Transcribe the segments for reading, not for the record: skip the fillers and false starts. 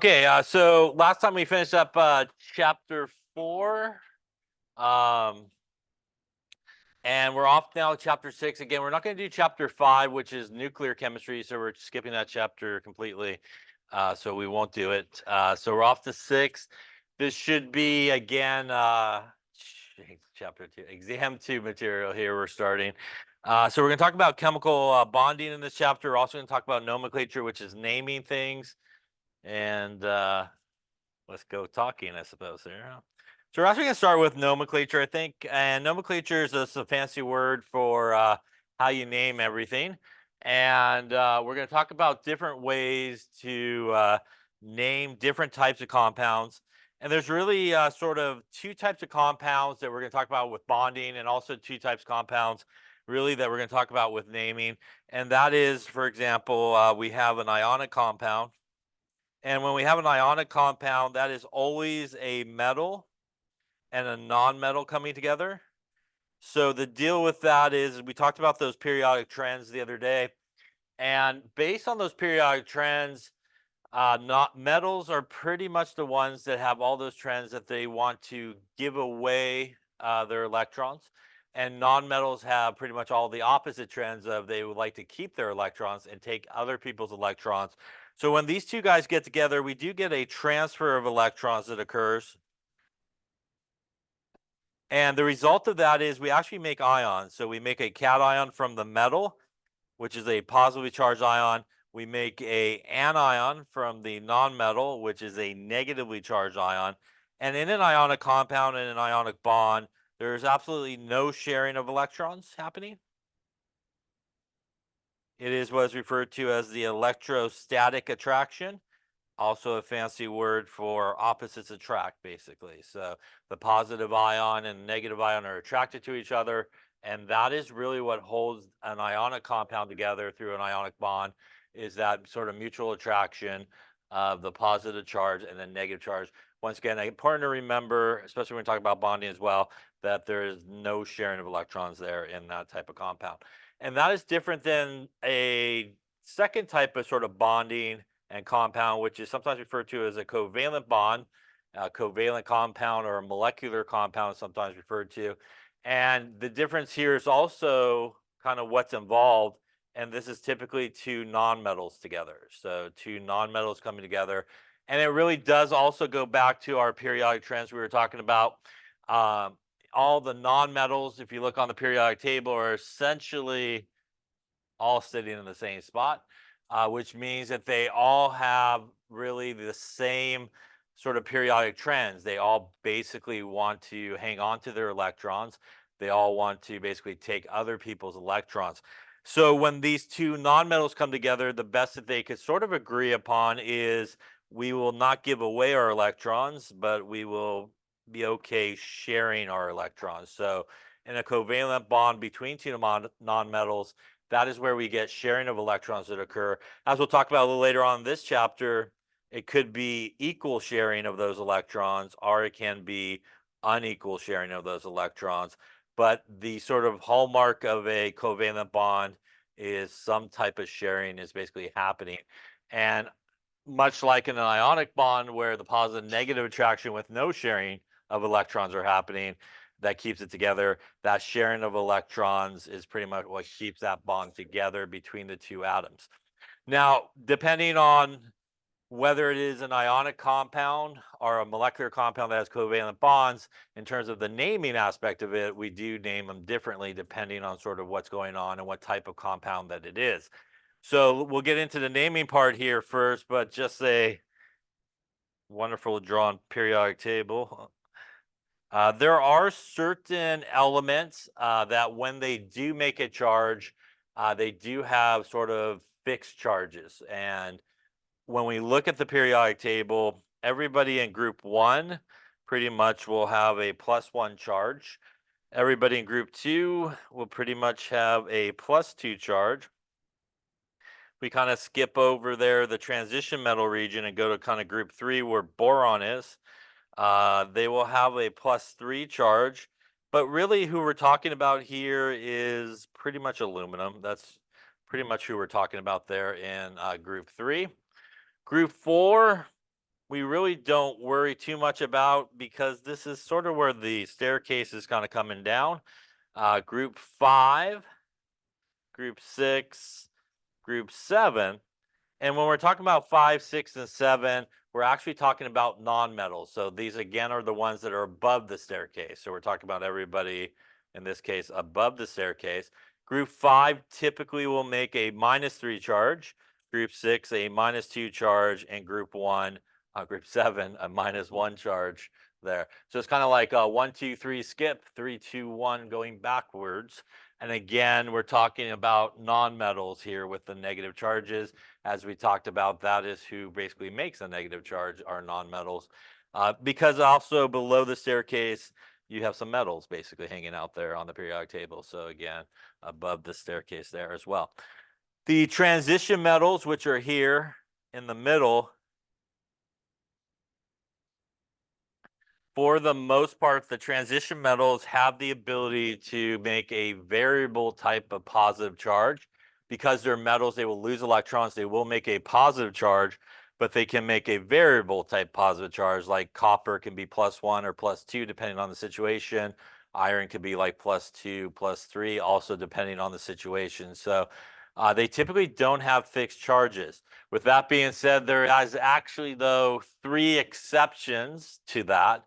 Okay, so last time we finished up chapter 4, um, and we're off now to chapter 6. Again, we're not going to do chapter 5, which is nuclear chemistry, so we're skipping that chapter completely, so we won't do it. So we're off to 6. This should be, again, chapter 2, exam 2 material here we're starting. So we're going to talk about chemical bonding in this chapter. We're also going to talk about nomenclature, which is naming things, and let's go talking, I suppose. There. So we're actually going to start with nomenclature, I think. And nomenclature is just a fancy word for how you name everything. And we're going to talk about different ways to name different types of compounds. And there's really sort of two types of compounds that we're going to talk about with bonding, and also two types of compounds really that we're going to talk about with naming. And that is, for example, we have an ionic compound. And when we have an ionic compound, that is always a metal and a non-metal coming together. So the deal with that is we talked about those periodic trends the other day. And based on those periodic trends, not metals are pretty much the ones that have all those trends that they want to give away their electrons. And non-metals have pretty much all the opposite trends of they would like to keep their electrons and take other people's electrons. So when these two guys get together, we do get a transfer of electrons that occurs. And the result of that is we actually make ions. So we make a cation from the metal, which is a positively charged ion. We make a anion from the nonmetal, which is a negatively charged ion. And in an ionic compound and an ionic bond, there's absolutely no sharing of electrons happening. It is what is referred to as the electrostatic attraction, also a fancy word for opposites attract, basically. So the positive ion and negative ion are attracted to each other, and that is really what holds an ionic compound together through an ionic bond, is that sort of mutual attraction of the positive charge and the negative charge. Once again, important to remember, especially when we talk about bonding as well, that there is no sharing of electrons there in that type of compound. And that is different than a second type of sort of bonding and compound, which is sometimes referred to as a covalent bond, a covalent compound, or a molecular compound, sometimes referred to. And the difference here is also kind of what's involved. And this is typically two nonmetals together. So two nonmetals coming together. And it really does also go back to our periodic trends we were talking about. All the nonmetals, if you look on the periodic table, are essentially all sitting in the same spot, which means that they all have really the same sort of periodic trends. They all basically want to hang on to their electrons. They all want to basically take other people's electrons. So when these two nonmetals come together, the best that they could sort of agree upon is we will not give away our electrons, but we will be okay sharing our electrons. So in a covalent bond between two nonmetals, that is where we get sharing of electrons that occur. As we'll talk about a little later on in this chapter, it could be equal sharing of those electrons, or it can be unequal sharing of those electrons. But the sort of hallmark of a covalent bond is some type of sharing is basically happening. And much like in an ionic bond where the positive and negative attraction with no sharing of electrons are happening, that keeps it together. That sharing of electrons is pretty much what keeps that bond together between the two atoms. Now, depending on whether it is an ionic compound or a molecular compound that has covalent bonds, in terms of the naming aspect of it, we do name them differently depending on sort of what's going on and what type of compound that it is. So we'll get into the naming part here first, but just a wonderful drawn periodic table. There are certain elements that when they do make a charge, they do have sort of fixed charges. And when we look at the periodic table, everybody in group 1 pretty much will have a +1 charge. Everybody in group 2 will pretty much have a +2 charge. We kind of skip over there the transition metal region and go to kind of group 3 where boron is. They will have a +3 charge, but really who we're talking about here is pretty much aluminum. That's pretty much who we're talking about there in group 3. Group 4, we really don't worry too much about because this is sort of where the staircase is kind of coming down. Group 5, group 6, group 7. And when we're talking about 5, 6, and 7, we're actually talking about non-metals. So these again are the ones that are above the staircase. So we're talking about everybody, in this case, above the staircase. Group 5 typically will make a -3 charge. Group 6 a -2 charge, and group 7 a -1 charge there. So it's kind of like a 1, 2, 3 skip, 3, 2, 1 going backwards. And again, we're talking about non-metals here with the negative charges. As we talked about, that is who basically makes a negative charge, are non-metals. Because also below the staircase, you have some metals basically hanging out there on the periodic table. So again, above the staircase there as well. The transition metals, which are here in the middle, for the most part, the transition metals have the ability to make a variable type of positive charge. Because they're metals, they will lose electrons. They will make a positive charge, but they can make a variable type positive charge, like copper can be +1 or +2, depending on the situation. Iron could be like +2, +3, also depending on the situation. So they typically don't have fixed charges. With that being said, there is actually, though, 3 exceptions to that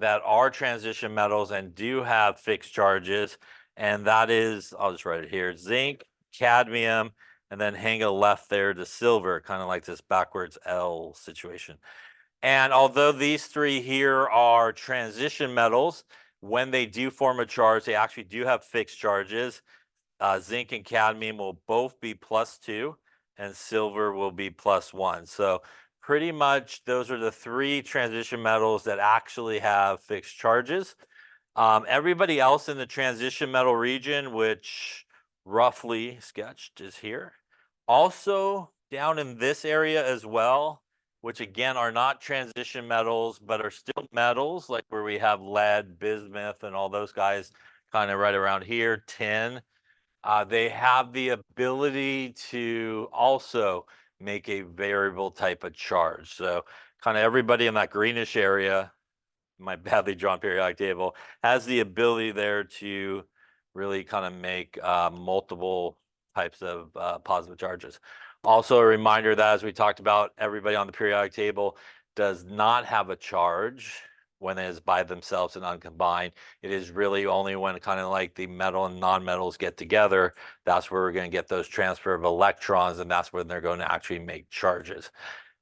are transition metals and do have fixed charges. And that is, I'll just write it here, zinc, cadmium, and then hang a left there to silver, kind of like this backwards L situation. And although these 3 here are transition metals, when they do form a charge, they actually do have fixed charges. Zinc and cadmium will both be +2, and silver will be +1. So pretty much those are the 3 transition metals that actually have fixed charges. Everybody else in the transition metal region, which roughly sketched is here, also down in this area as well, which again are not transition metals, but are still metals, like where we have lead, bismuth, and all those guys kind of right around here, tin. They have the ability to also make a variable type of charge. So kind of everybody in that greenish area, my badly drawn periodic table, has the ability there to really kind of make multiple types of positive charges. Also a reminder that, as we talked about, everybody on the periodic table does not have a charge when it is by themselves and uncombined. It is really only when kind of like the metal and non-metals get together, that's where we're going to get those transfer of electrons, and that's when they're going to actually make charges.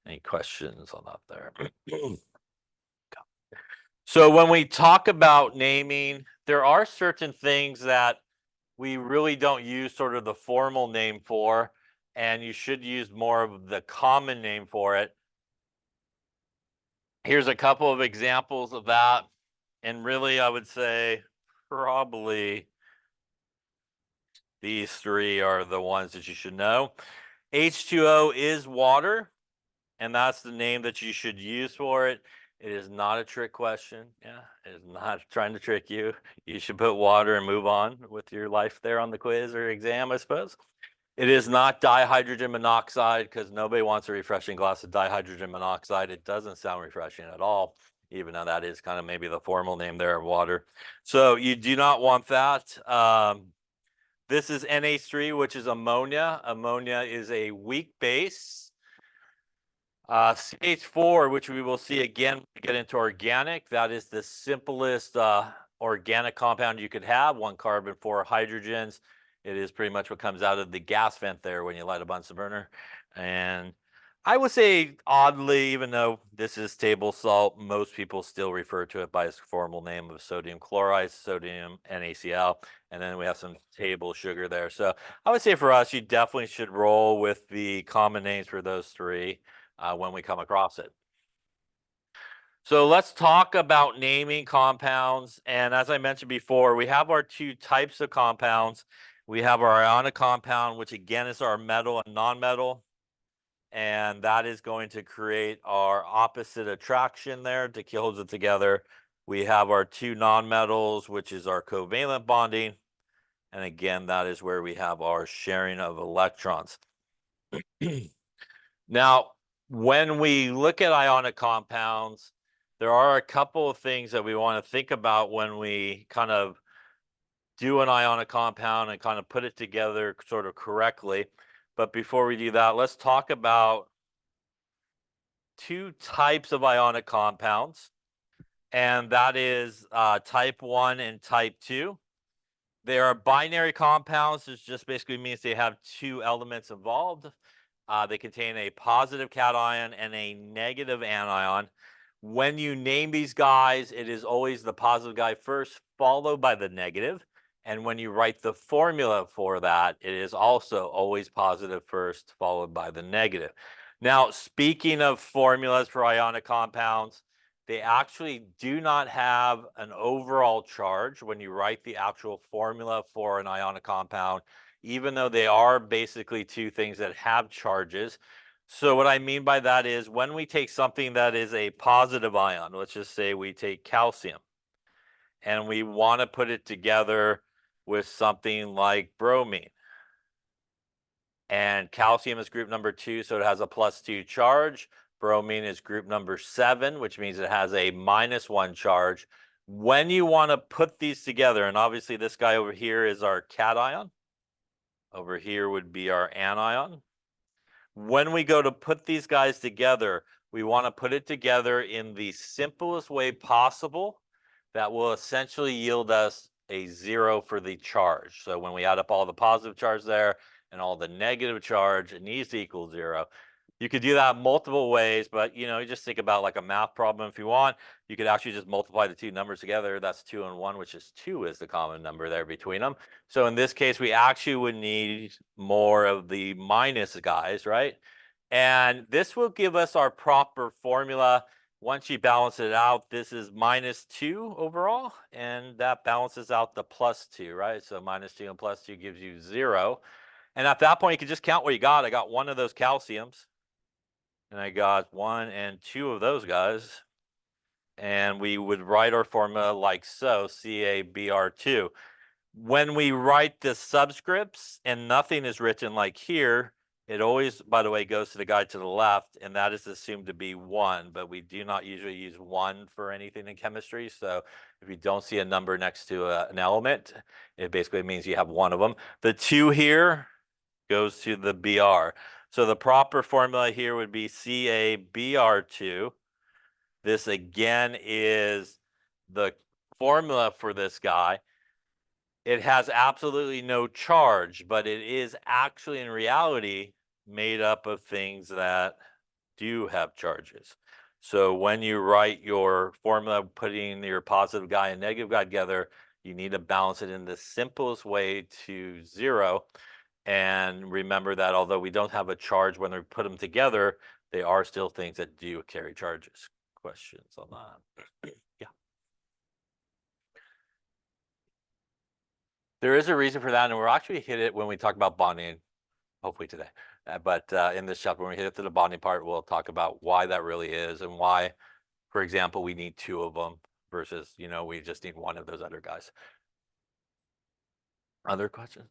Any questions on that there? So when we talk about naming, there are certain things that we really don't use sort of the formal name for, and you should use more of the common name for it. Here's a couple of examples of that. And really, I would say probably these 3 are the ones that you should know. H2O is water, and that's the name that you should use for it. It is not a trick question. Yeah, it is not trying to trick you. You should put water and move on with your life there on the quiz or exam, I suppose. It is not dihydrogen monoxide, because nobody wants a refreshing glass of dihydrogen monoxide. It doesn't sound refreshing at all, even though that is kind of maybe the formal name there of water. So you do not want that. This is NH3, which is ammonia. Ammonia is a weak base. CH4, which we will see again when we get into organic, that is the simplest organic compound you could have, 1 carbon, 4 hydrogens. It is pretty much what comes out of the gas vent there when you light a Bunsen burner. And I would say, oddly, even though this is table salt, most people still refer to it by its formal name of sodium chloride, sodium NaCl, and then we have some table sugar there. So I would say for us, you definitely should roll with the common names for those 3 when we come across it. So let's talk about naming compounds. And as I mentioned before, we have our 2 types of compounds. We have our ionic compound, which again is our metal and non-metal. And that is going to create our opposite attraction there to hold it together. We have our 2 non-metals, which is our covalent bonding. And again, that is where we have our sharing of electrons. Now, when we look at ionic compounds, there are a couple of things that we want to think about when we kind of do an ionic compound and kind of put it together sort of correctly. But before we do that, let's talk about two types of ionic compounds, and that is type 1 and type 2. They are binary compounds, which just basically means they have two elements involved. They contain a positive cation and a negative anion. When you name these guys, it is always the positive guy first, followed by the negative. And when you write the formula for that, it is also always positive first, followed by the negative. Now, speaking of formulas for ionic compounds, they actually do not have an overall charge when you write the actual formula for an ionic compound, even though they are basically two things that have charges. So what I mean by that is when we take something that is a positive ion, let's just say we take calcium, and we want to put it together with something like bromine. And calcium is group number 2, so it has a +2 charge. Bromine is group number 7, which means it has a -1 charge. When you want to put these together, and obviously this guy over here is our cation. Over here would be our anion. When we go to put these guys together, we want to put it together in the simplest way possible that will essentially yield us a 0 for the charge. So when we add up all the positive charge there and all the negative charge, it needs to equal 0. You could do that multiple ways, but you just think about like a math problem if you want. You could actually just multiply the two numbers together. That's 2 and 1, which is 2 is the common number there between them. So in this case, we actually would need more of the minus guys, right? And this will give us our proper formula. Once you balance it out, this is -2 overall, and that balances out the +2, right? So -2 and +2 gives you 0. And at that point, you can just count what you got. I got one of those calciums, and I got 1 and 2 of those guys. And we would write our formula like so, CaBr2. When we write the subscripts and nothing is written like here, it always, by the way, goes to the guy to the left, and that is assumed to be 1, but we do not usually use 1 for anything in chemistry. So if you don't see a number next to an element, it basically means you have one of them. The 2 here goes to the Br. So the proper formula here would be CaBr2. This again is the formula for this guy. It has absolutely no charge, but it is actually in reality made up of things that do have charges. So when you write your formula, putting your positive guy and negative guy together, you need to balance it in the simplest way to 0. And remember that although we don't have a charge when we put them together, they are still things that do carry charges. Questions on that? Yeah. There is a reason for that, and we'll actually hit it when we talk about bonding, hopefully today. But in this chapter, when we hit it to the bonding part, we'll talk about why that really is and why, for example, we need 2 of them versus, we just need 1 of those other guys. Other questions?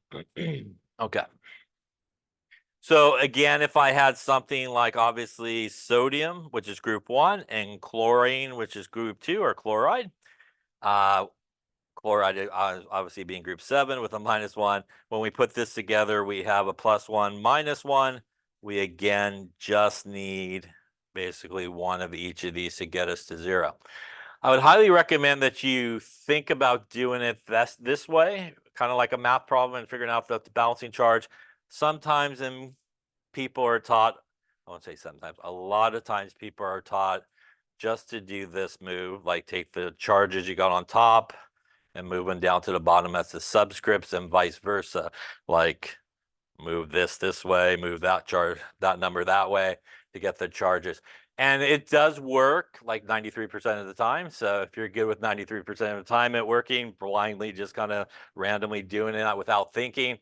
Okay. So again, if I had something like obviously sodium, which is group 1, and chlorine, which is group 2, or chloride, chloride obviously being group 7 with a -1. When we put this together, we have a +1, -1. We again just need basically 1 of each of these to get us to 0. I would highly recommend that you think about doing it this way, kind of like a math problem and figuring out the balancing charge. Sometimes people are taught, I won't say sometimes, a lot of times people are taught just to do this move, like take the charges you got on top and move them down to the bottom as the subscripts, and vice versa. Like move this way, move that number that way to get the charges. And it does work like 93% of the time. So if you're good with 93% of the time at working, blindly just kind of randomly doing it without thinking,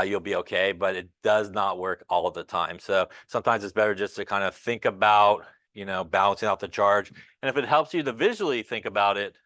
you'll be okay. But it does not work all the time. So sometimes it's better just to kind of think about, balancing out the charge. And if it helps you to visually think about it,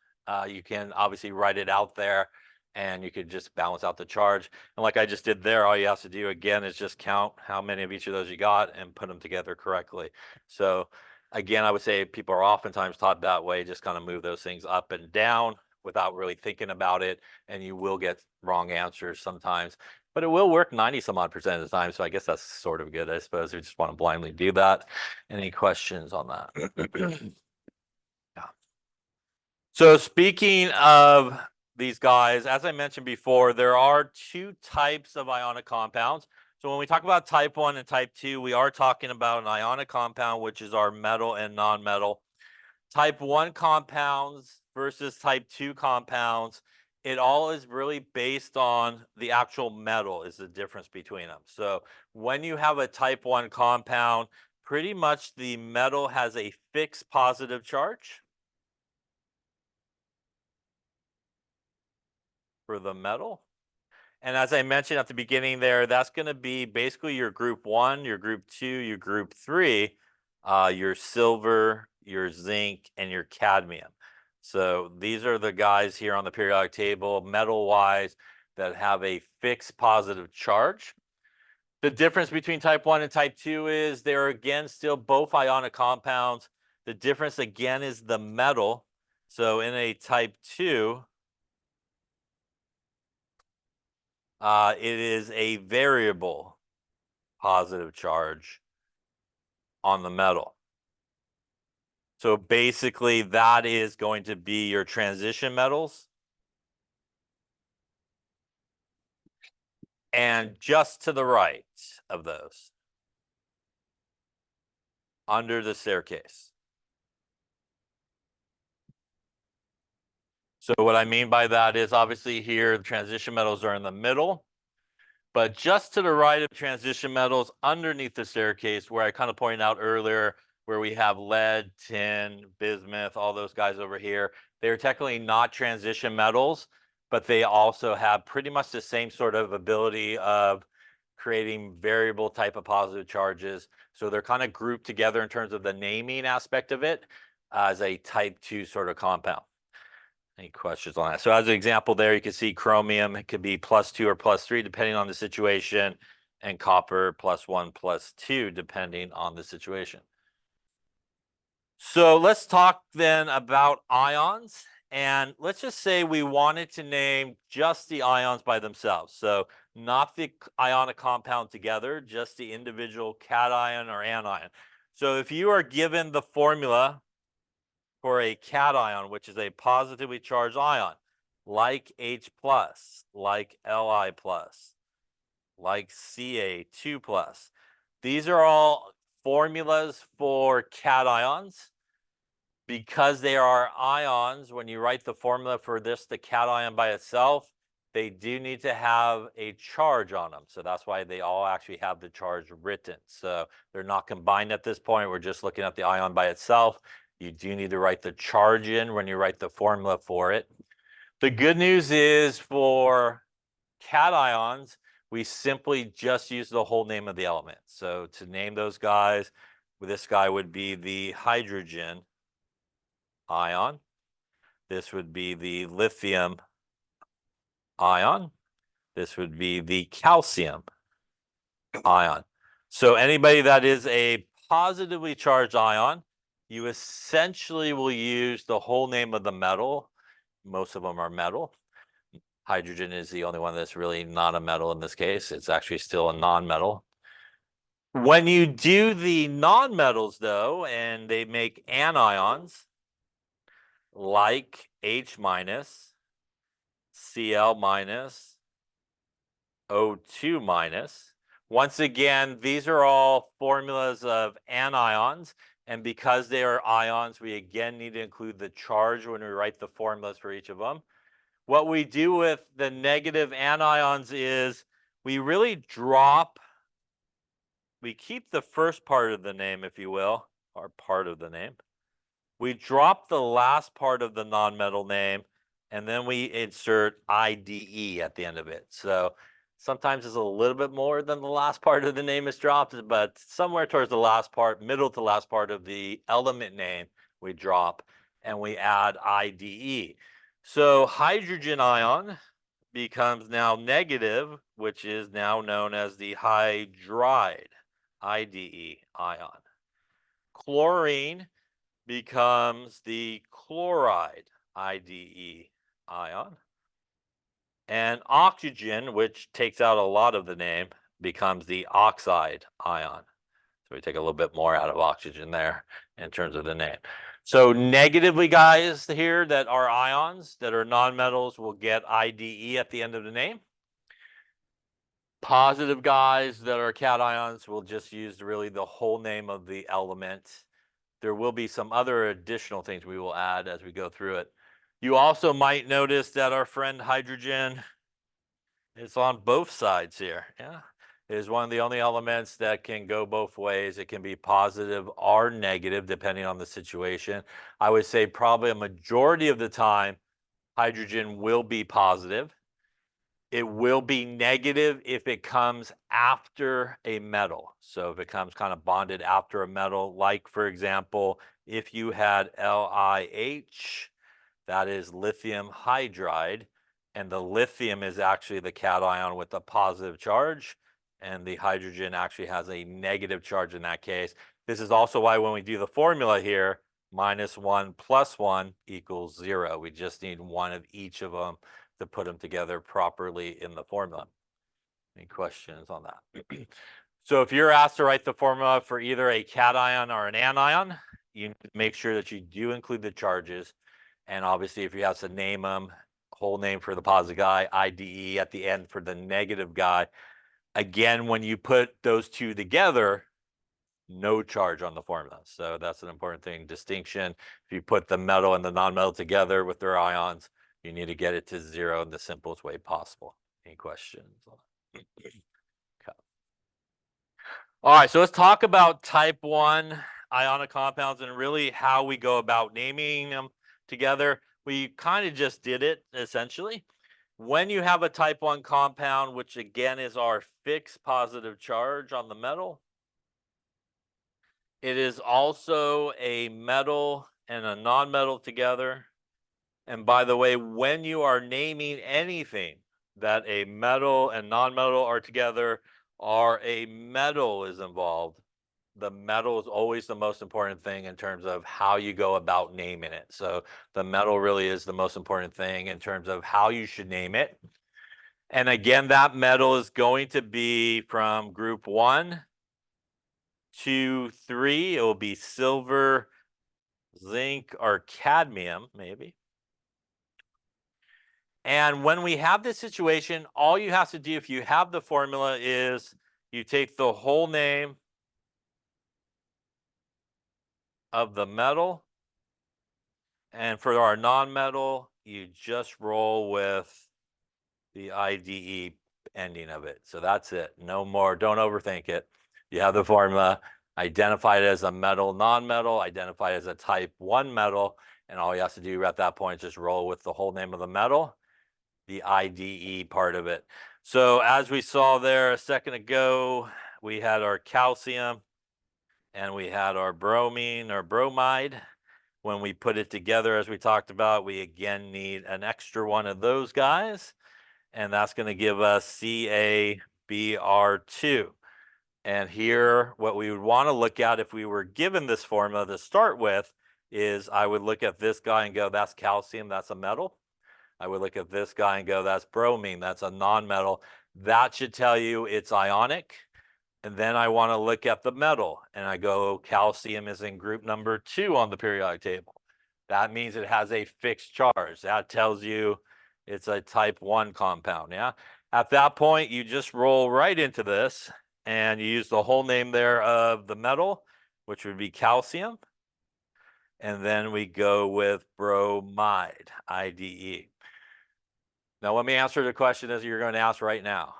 you can obviously write it out there and you could just balance out the charge. And like I just did there, all you have to do again is just count how many of each of those you got and put them together correctly. So again, I would say people are oftentimes taught that way, just kind of move those things up and down without really thinking about it, and you will get wrong answers sometimes, but it will work 90 some odd percent of the time. So I guess that's sort of good. I suppose we just want to blindly do that. Any questions on that? Yeah. So speaking of these guys, as I mentioned before, there are two types of ionic compounds. So when we talk about type 1 and type 2, we are talking about an ionic compound, which is our metal and non-metal. Type 1 compounds versus type 2 compounds, it all is really based on the actual metal is the difference between them. So when you have a type 1 compound, pretty much the metal has a fixed positive charge for the metal. And as I mentioned at the beginning there, that's going to be basically your group 1, your group 2, your group 3, your silver, your zinc, and your cadmium. So these are the guys here on the periodic table, metal-wise, that have a fixed positive charge. The difference between type 1 and type 2 is they're, again, still both ionic compounds. The difference, again, is the metal. So in a type 2, it is a variable positive charge on the metal. So basically, that is going to be your transition metals. And just to the right of those, under the staircase. So what I mean by that is obviously here, the transition metals are in the middle. But just to the right of transition metals, underneath the staircase, where I kind of pointed out earlier, where we have lead, tin, bismuth, all those guys over here, they're technically not transition metals, but they also have pretty much the same sort of ability of creating variable type of positive charges. So they're kind of grouped together in terms of the naming aspect of it as a type 2 sort of compound. Any questions on that? So as an example there, you can see chromium, it could be +2 or +3, depending on the situation, and copper +1, +2, depending on the situation. So let's talk then about ions. And let's just say we wanted to name just the ions by themselves. So not the ionic compound together, just the individual cation or anion. So if you are given the formula for a cation, which is a positively charged ion, like H+, like Li+, like Ca2+. These are all formulas for cations. Because they are ions, when you write the formula for this, the cation by itself, they do need to have a charge on them. So that's why they all actually have the charge written. So they're not combined at this point. We're just looking at the ion by itself. You do need to write the charge in when you write the formula for it. The good news is for cations, we simply just use the whole name of the element. So to name those guys, this guy would be the hydrogen ion. This would be the lithium ion. This would be the calcium ion. So anybody that is a positively charged ion, you essentially will use the whole name of the metal. Most of them are metal. Hydrogen is the only one that's really not a metal in this case. It's actually still a non-metal. When you do the non-metals, though, and they make anions, like H-, Cl-, O2-. Once again, these are all formulas of anions, and because they are ions, we again need to include the charge when we write the formulas for each of them. What we do with the negative anions is we really we keep the first part of the name, if you will, or part of the name. We drop the last part of the non-metal name, and then we insert IDE at the end of it. So sometimes it's a little bit more than the last part of the name is dropped, but somewhere towards the last part, middle to last part of the element name, we drop and we add IDE. So hydrogen ion becomes now negative, which is now known as the hydride, IDE ion. Chlorine becomes the chloride, IDE ion. And oxygen, which takes out a lot of the name, becomes the oxide ion. So we take a little bit more out of oxygen there in terms of the name. So negatively, guys, here that are ions that are nonmetals will get IDE at the end of the name. Positive guys that are cations will just use really the whole name of the element. There will be some other additional things we will add as we go through it. You also might notice that our friend hydrogen is on both sides here. Yeah. It is one of the only elements that can go both ways. It can be positive or negative depending on the situation. I would say probably a majority of the time, hydrogen will be positive. It will be negative if it comes after a metal. So if it comes kind of bonded after a metal, like for example, if you had LiH, that is lithium hydride, and the lithium is actually the cation with a positive charge, and the hydrogen actually has a negative charge in that case. This is also why when we do the formula here, -1 + 1 = 0. We just need one of each of them to put them together properly in the formula. Any questions on that? So if you're asked to write the formula for either a cation or an anion, you make sure that you do include the charges. And obviously, if you have to name them, whole name for the positive guy, IDE at the end for the negative guy. Again, when you put those two together, no charge on the formula. So that's an important thing. Distinction. If you put the metal and the non-metal together with their ions, you need to get it to 0 in the simplest way possible. Any questions? Okay. All right, so let's talk about type 1 ionic compounds and really how we go about naming them together. We kind of just did it essentially. When you have a type 1 compound, which again is our fixed positive charge on the metal, it is also a metal and a non-metal together. And by the way, when you are naming anything that a metal and non-metal are together, or a metal is involved, the metal is always the most important thing in terms of how you go about naming it. So the metal really is the most important thing in terms of how you should name it. And again, that metal is going to be from group 1, 2, 3. It will be silver, zinc, or cadmium, maybe. And when we have this situation, all you have to do if you have the formula is you take the whole name of the metal, and for our non-metal, you just roll with the IDE ending of it. So that's it. No more. Don't overthink it. You have the formula. Identify it as a metal, non-metal. Identify it as a type 1 metal. And all you have to do at that point is just roll with the whole name of the metal, the IDE part of it. So as we saw there a second ago, we had our calcium and we had our bromine or bromide. When we put it together, as we talked about, we again need an extra one of those guys, and that's going to give us CaBr2. And here, what we would want to look at if we were given this formula to start with is I would look at this guy and go, that's calcium, that's a metal. I would look at this guy and go, that's bromine, that's a non-metal. That should tell you it's ionic. And then I want to look at the metal, and I go, calcium is in group number 2 on the periodic table. That means it has a fixed charge. That tells you it's a type 1 compound, yeah? At that point, you just roll right into this, and you use the whole name there of the metal, which would be calcium. And then we go with bromide, IDE. Now, let me answer the question as you're going to ask right now.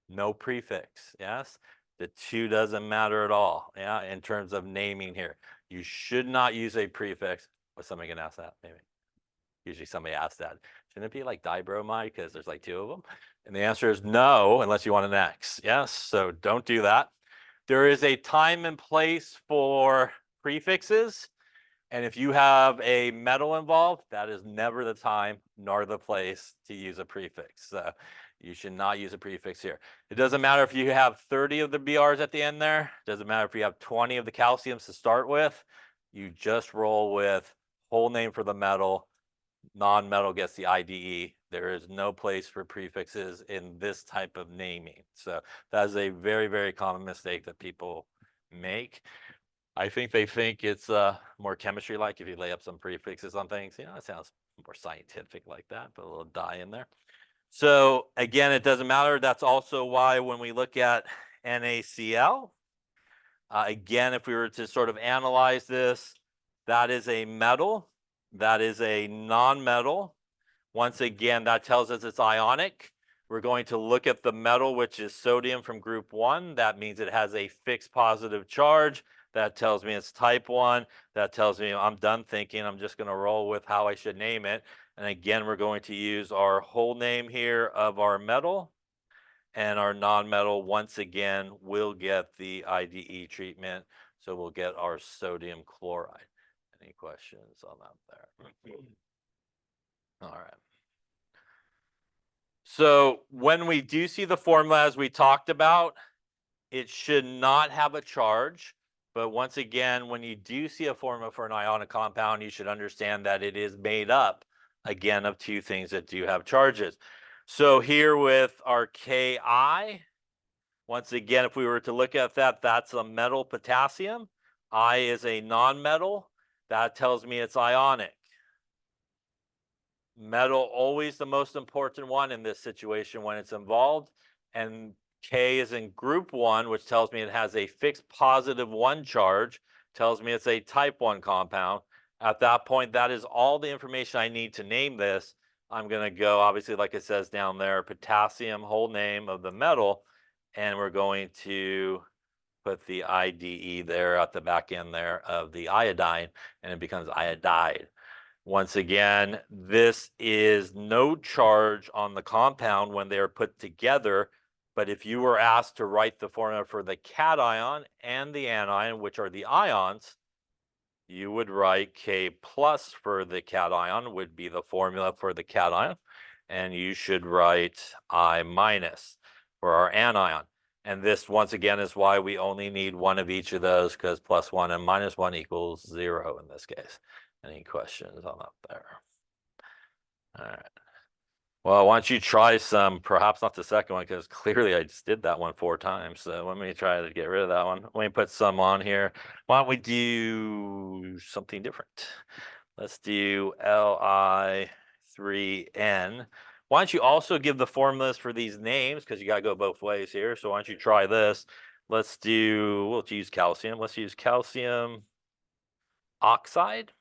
No prefix, yes? The 2 doesn't matter at all, yeah, in terms of naming here. You should not use a prefix. Was somebody going to ask that? Maybe. Usually somebody asks that. Shouldn't it be like dibromide because there's like 2 of them? And the answer is no, unless you want an X, yes? So don't do that. There is a time and place for prefixes, And if you have a metal involved, that is never the time nor the place to use a prefix. So you should not use a prefix here. It doesn't matter if you have 30 of the BRs at the end there. It doesn't matter if you have 20 of the calciums to start with. You just roll with whole name for the metal. Non-metal gets the IDE. There is no place for prefixes in this type of naming. So that is a very, very common mistake that people make. I think they think it's more chemistry-like if you lay up some prefixes on things. You know, it sounds more scientific like that, put a little dye in there. So again, it doesn't matter. That's also why when we look at NaCl, again, if we were to sort of analyze this, that is a metal, that is a non-metal. Once again, that tells us it's ionic. We're going to look at the metal, which is sodium from group 1. That means it has a fixed positive charge. That tells me it's type 1. That tells me I'm done thinking. I'm just going to roll with how I should name it. And again, we're going to use our whole name here of our metal. And our non-metal, once again, will get the IDE treatment. So we'll get our sodium chloride. Any questions on that there? All right. So when we do see the formula, as we talked about, it should not have a charge. But once again, when you do see a formula for an ionic compound, you should understand that it is made up, again, of two things that do have charges. So here with our Ki, once again, if we were to look at that, that's a metal potassium. I is a non-metal. That tells me it's ionic. Metal always the most important one in this situation when it's involved. And K is in group 1, which tells me it has a fixed positive 1 charge, tells me it's a type 1 compound. At that point, that is all the information I need to name this. I'm going to go, obviously, like it says down there, potassium, whole name of the metal, and we're going to put the IDE there at the back end there of the iodine, and it becomes iodide. Once again, this is no charge on the compound when they are put together. But if you were asked to write the formula for the cation and the anion, which are the ions, you would write K plus for the cation would be the formula for the cation. And you should write I minus for our anion. And this, once again, is why we only need one of each of those, because plus 1 and minus 1 equals 0 in this case. Any questions on that there? All right. Well, why don't you try some, perhaps not the second one, because clearly I just did that one 4 times. So let me try to get rid of that one. Let me put some on here. Why don't we do something different? Let's do Li3N. Why don't you also give the formulas for these names, because you got to go both ways here. So why don't you try this? We'll use calcium. Let's use calcium oxide.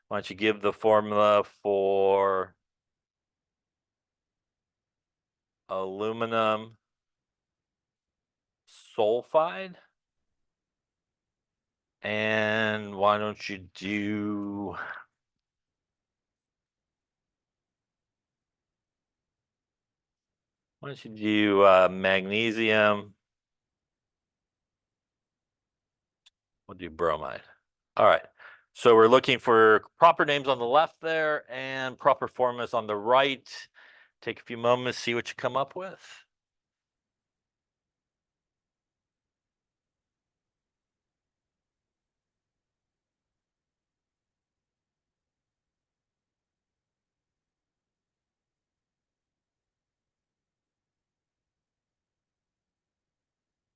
Why don't you give the formula for aluminum sulfide? And why don't you do magnesium? We'll do bromide. All right. So we're looking for proper names on the left there and proper formulas on the right. Take a few moments, see what you come up with.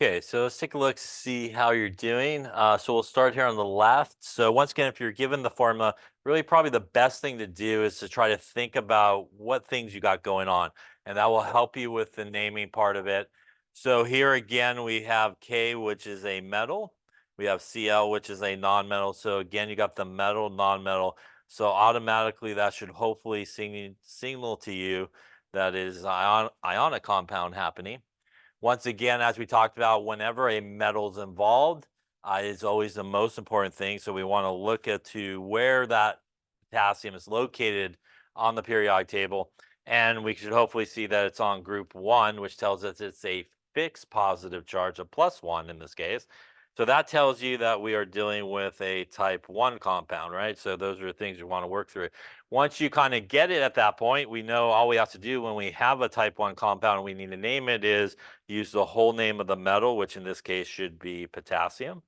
Okay, so let's take a look, see how you're doing. So we'll start here on the left. So once again, if you're given the formula, really probably the best thing to do is to try to think about what things you got going on, and that will help you with the naming part of it. So here again, we have K, which is a metal. We have Cl, which is a non-metal. So again, you got the metal, non-metal. So automatically that should hopefully signal to you that is ionic compound happening. Once again, as we talked about, whenever a metal is involved, is always the most important thing. So we want to look at to where that potassium is located on the periodic table. And we should hopefully see that it's on group 1, which tells us it's a fixed positive charge of +1 in this case. So that tells you that we are dealing with a type 1 compound, right? So those are the things we want to work through. Once you kind of get it at that point, we know all we have to do when we have a type 1 compound and we need to name it is use the whole name of the metal, which in this case should be potassium.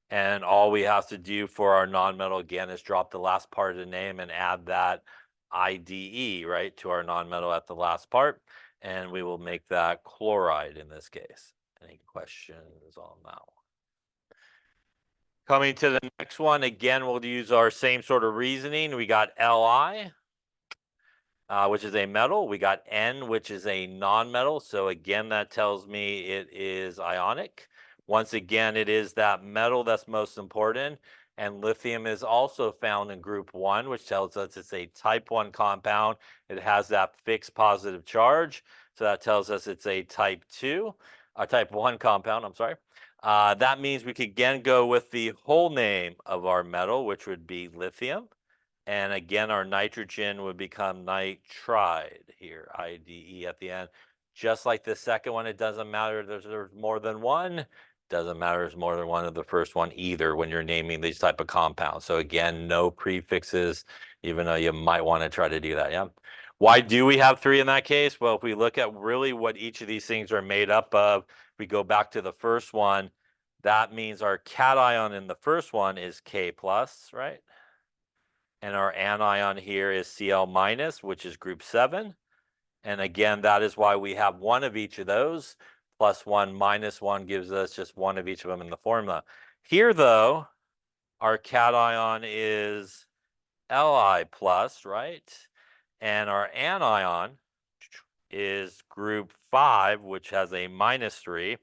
And all we have to do for our nonmetal again is drop the last part of the name and add that IDE, right, to our nonmetal at the last part. And we will make that chloride in this case. Any questions on that one? Coming to the next one, again, we'll use our same sort of reasoning. We got Li, which is a metal. We got N, which is a nonmetal. So again, that tells me it is ionic. Once again, it is that metal that's most important. And lithium is also found in group 1, which tells us it's a type 1 compound. It has that fixed positive charge. So that tells us it's a type 1 compound, I'm sorry. That means we could again go with the whole name of our metal, which would be lithium. And again, our nitrogen would become nitride here, IDE at the end. Just like the second one, it doesn't matter if there's more than one. Doesn't matter if there's more than one of the first one either when you're naming these type of compounds. So again, no prefixes, even though you might want to try to do that, yeah? Why do we have 3 in that case? Well, if we look at really what each of these things are made up of, we go back to the first one, that means our cation in the first one is K+, right? And our anion here is Cl-, which is group 7. And again, that is why we have one of each of those. +1 -1 gives us just one of each of them in the formula. Here, though, our cation is Li+, right? And our anion is group 5, which has a -3.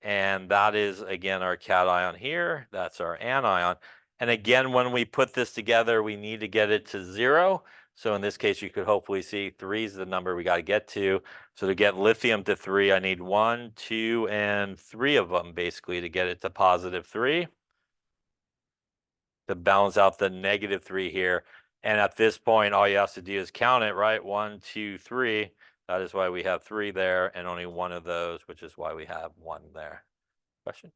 And that is, again, our cation here. That's our anion. And again, when we put this together, we need to get it to 0. So in this case, you could hopefully see 3 is the number we got to get to. So to get lithium to 3, I need 1, 2, and 3 of them basically to get it to +3 to balance out the -3 here. And at this point, all you have to do is count it, right? 1, 2, 3. That is why we have 3 there and only one of those, which is why we have 1 there. Question?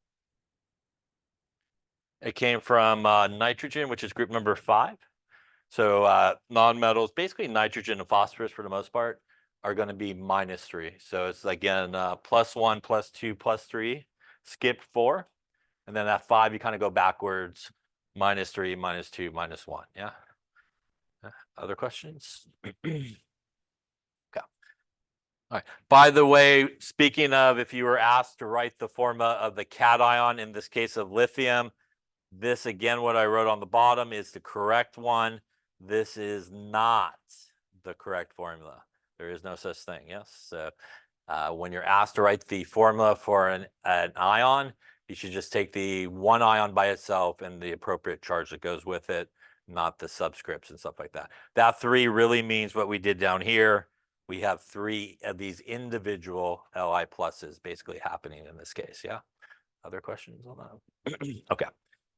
It came from nitrogen, which is group number 5. So nonmetals, basically nitrogen and phosphorus for the most part, are going to be -3. So it's again +1, +2, +3, skip 4. And then at 5, you kind of go backwards, -3, -2, -1. Yeah. Other questions? Okay. All right. By the way, speaking of, if you were asked to write the formula of the cation, in this case of lithium, this again, what I wrote on the bottom is the correct one. This is not the correct formula. There is no such thing, yes? So when you're asked to write the formula for an ion, you should just take the one ion by itself and the appropriate charge that goes with it, not the subscripts and stuff like that. That 3 really means what we did down here. We have 3 of these individual Li pluses basically happening in this case, yeah? Other questions on that? Okay.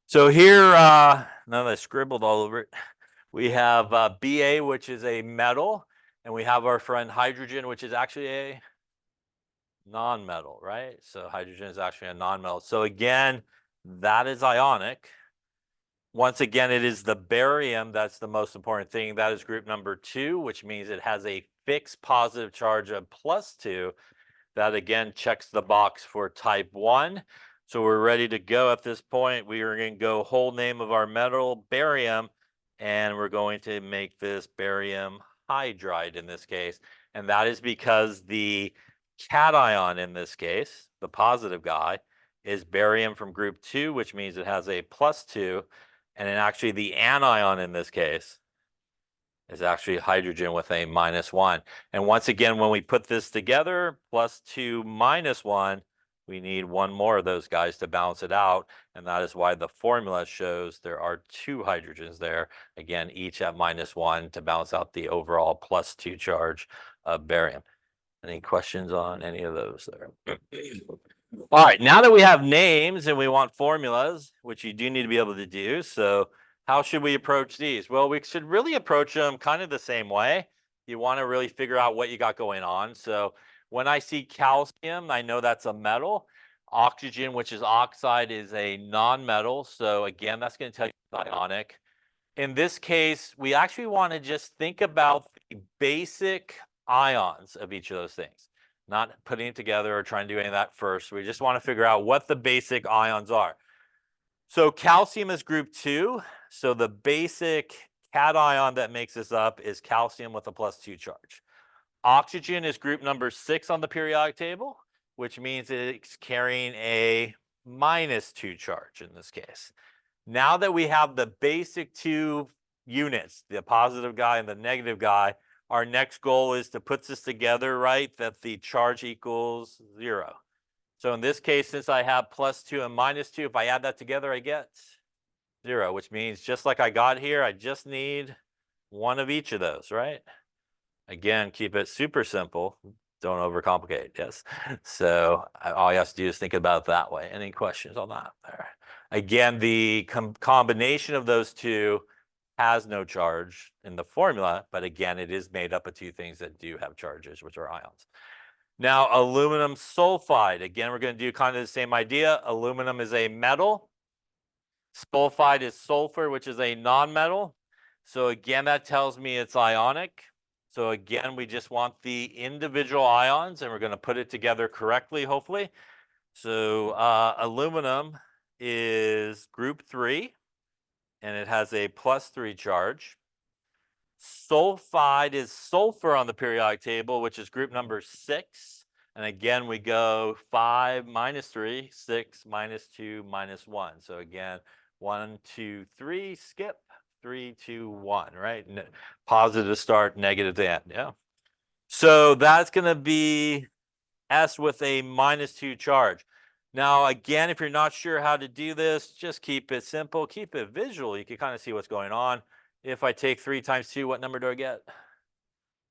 So here, now that I scribbled all over it, we have Ba, which is a metal, and we have our friend hydrogen, which is actually a non-metal, right? So hydrogen is actually a non-metal. So again, that is ionic. Once again, it is the barium that's the most important thing. That is group number 2, which means it has a fixed positive charge of +2. That again checks the box for type 1. So we're ready to go at this point. We are going to go whole name of our metal, barium, and we're going to make this barium hydride in this case. And that is because the cation in this case, the positive guy, is barium from group 2, which means it has a +2. And then actually the anion in this case is actually hydrogen with a -1. And once again, when we put this together, +2 -1, we need one more of those guys to balance it out. And that is why the formula shows there are 2 hydrogens there, again, each at -1 to balance out the overall +2 charge of barium. Any questions on any of those there? All right, now that we have names and we want formulas, which you do need to be able to do, so how should we approach these? Well, we should really approach them kind of the same way. You want to really figure out what you got going on. So when I see calcium, I know that's a metal. Oxygen, which is oxide, is a nonmetal. So again, that's going to tell you it's ionic. In this case, we actually want to just think about the basic ions of each of those things, not putting it together or trying to do any of that first. We just want to figure out what the basic ions are. So calcium is group 2. So the basic cation that makes this up is calcium with a +2 charge. Oxygen is group number 6 on the periodic table, which means it's carrying a -2 charge in this case. Now that we have the basic 2 units, the positive guy and the negative guy, our next goal is to put this together, right, that the charge equals 0. So in this case, since I have +2 and -2, if I add that together, I get 0, which means just like I got here, I just need one of each of those, right? Again, keep it super simple. Don't overcomplicate. Yes. So all you have to do is think about it that way. Any questions on that there? Again, the combination of those two has no charge in the formula, but again, it is made up of 2 things that do have charges, which are ions. Now, aluminum sulfide. Again, we're going to do kind of the same idea. Aluminum is a metal. Sulfide is sulfur, which is a nonmetal. So again, that tells me it's ionic. So again, we just want the individual ions, and we're going to put it together correctly, hopefully. So aluminum is group 3, and it has a +3 charge. Sulfide is sulfur on the periodic table, which is group number 6. And again, we go 5 - 3, 6 - 2 - 1. So again, 1, 2, 3, skip, 3, 2, 1, right? Positive to start, negative to end, yeah. So that's going to be S with a -2 charge. Now, again, if you're not sure how to do this, just keep it simple, keep it visual. You can kind of see what's going on. If I take 3 times 2, what number do I get?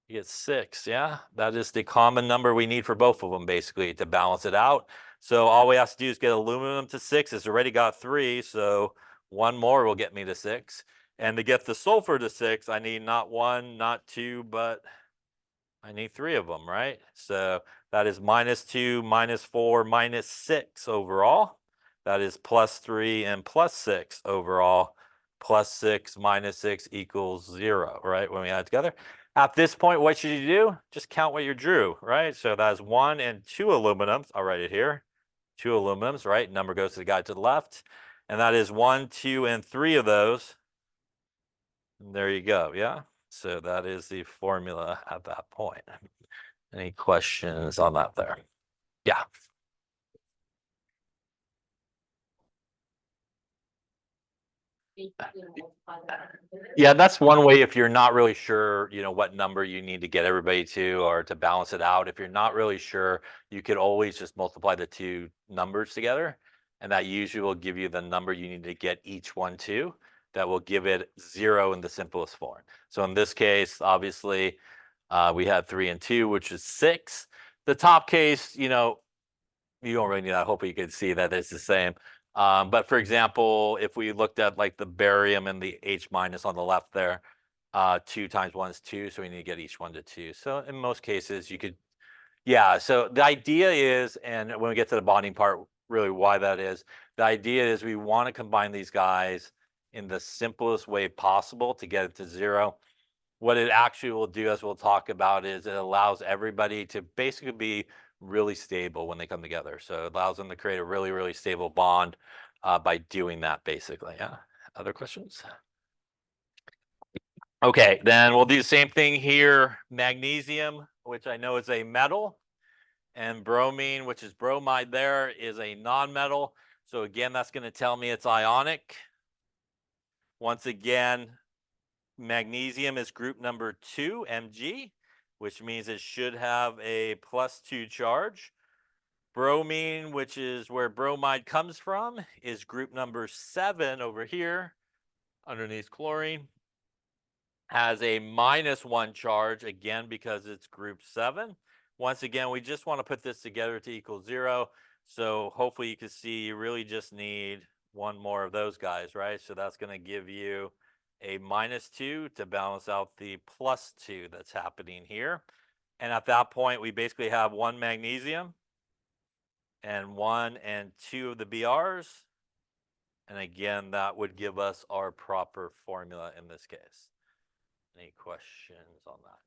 You get 6, yeah? That is the common number we need for both of them, basically, to balance it out. So all we have to do is get aluminum to 6. It's already got 3, so 1 more will get me to 6. And to get the sulfur to 6, I need not 1, not 2, but I need 3 of them, right? So that is -2, -4, -6 overall. That is +3 and +6 overall. +6 - 6 equals 0, right? When we add it together. At this point, what should you do? Just count what you drew, right? So that's 1 and 2 aluminums. I'll write it here. 2 aluminums, right? Number goes to the guy to the left. And that is 1, 2, and 3 of those. And there you go, yeah? So that is the formula at that point. Any questions on that there? Yeah. Yeah, that's one way if you're not really sure, what number you need to get everybody to or to balance it out. If you're not really sure, you could always just multiply the 2 numbers together, and that usually will give you the number you need to get each one to. That will give it 0 in the simplest form. So in this case, obviously, we had 3 and 2, which is 6. The top case, you don't really need that. Hopefully you can see that it's the same. But for example, if we looked at like the barium and the H- on the left there, 2 times 1 is 2, so we need to get each one to 2. So in most cases, you could, yeah. So the idea is, and when we get to the bonding part, really why that is, the idea is we want to combine these guys in the simplest way possible to get it to 0. What it actually will do, as we'll talk about, is it allows everybody to basically be really stable when they come together. So it allows them to create a really, really stable bond by doing that, basically. Yeah. Other questions? Okay, then we'll do the same thing here. Magnesium, which I know is a metal, and bromine, which is bromide there, is a nonmetal. So again, that's going to tell me it's ionic. Once again, magnesium is group number 2, Mg, which means it should have a +2 charge. Bromine, which is where bromide comes from, is group number 7 over here underneath chlorine. Has a -1 charge, again, because it's group 7. Once again, we just want to put this together to equal 0. So hopefully you can see you really just need 1 more of those guys, right? So that's going to give you a -2 to balance out the +2 that's happening here. And at that point, we basically have 1 magnesium and 1 and 2 of the BRs. And again, that would give us our proper formula in this case. Any questions on that?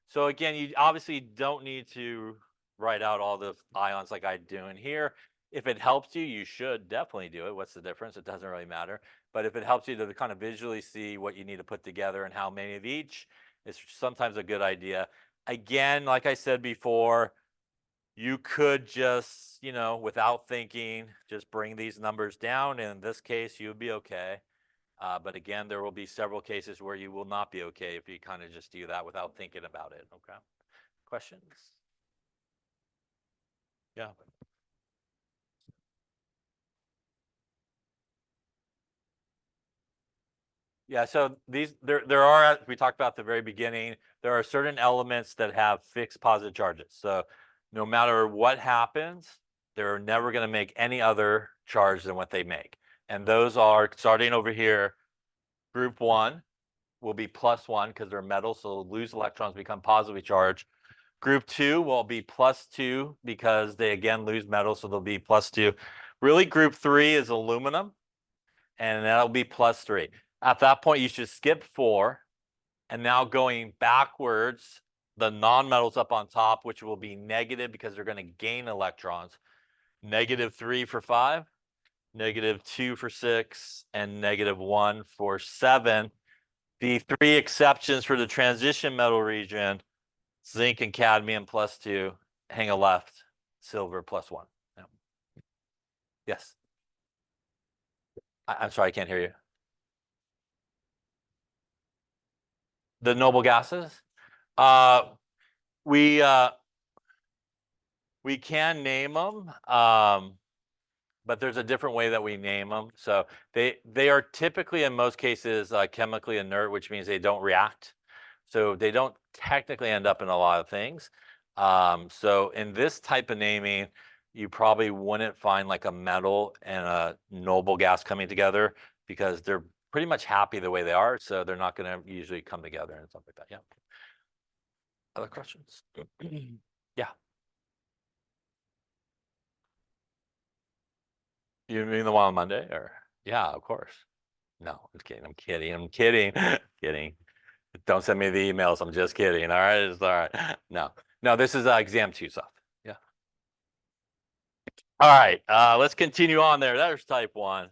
So again, you obviously don't need to write out all the ions like I do in here. If it helps you, you should definitely do it. What's the difference? It doesn't really matter. But if it helps you to kind of visually see what you need to put together and how many of each, it's sometimes a good idea. Again, like I said before, you could just, without thinking, just bring these numbers down. And in this case, you'd be okay. But again, there will be several cases where you will not be okay if you kind of just do that without thinking about it. Okay. Questions? Yeah. Yeah. So there are, as we talked about at the very beginning, there are certain elements that have fixed positive charges. So no matter what happens, they're never going to make any other charge than what they make. And those are, starting over here, group 1 will be +1 because they're metal, so lose electrons, become positively charged. Group 2 will be +2 because they again lose metal, so they'll be +2. Really, group 3 is aluminum, and that'll be +3. At that point, you should skip 4, and now going backwards, the non-metals up on top, which will be negative because they're going to gain electrons. -3 for 5, -2 for 6, and -1 for 7. The 3 exceptions for the transition metal region: zinc and cadmium +2, hang a left, silver +1. Yeah. Yes. I'm sorry, I can't hear you. The noble gases? Uh, we can name them, but there's a different way that we name them. So they are typically, in most cases, chemically inert, which means they don't react. So they don't technically end up in a lot of things. So in this type of naming, you probably wouldn't find like a metal and a noble gas coming together because they're pretty much happy the way they are. So they're not going to usually come together and stuff like that. Yeah. Other questions? Yeah. You mean the one on Monday, or? Yeah, of course. No, I'm kidding. I'm kidding. I'm kidding. Kidding. Don't send me the emails. I'm just kidding. All right. It's all right. No, this is exam 2 stuff. Yeah. All right. Let's continue on there. There's type 1.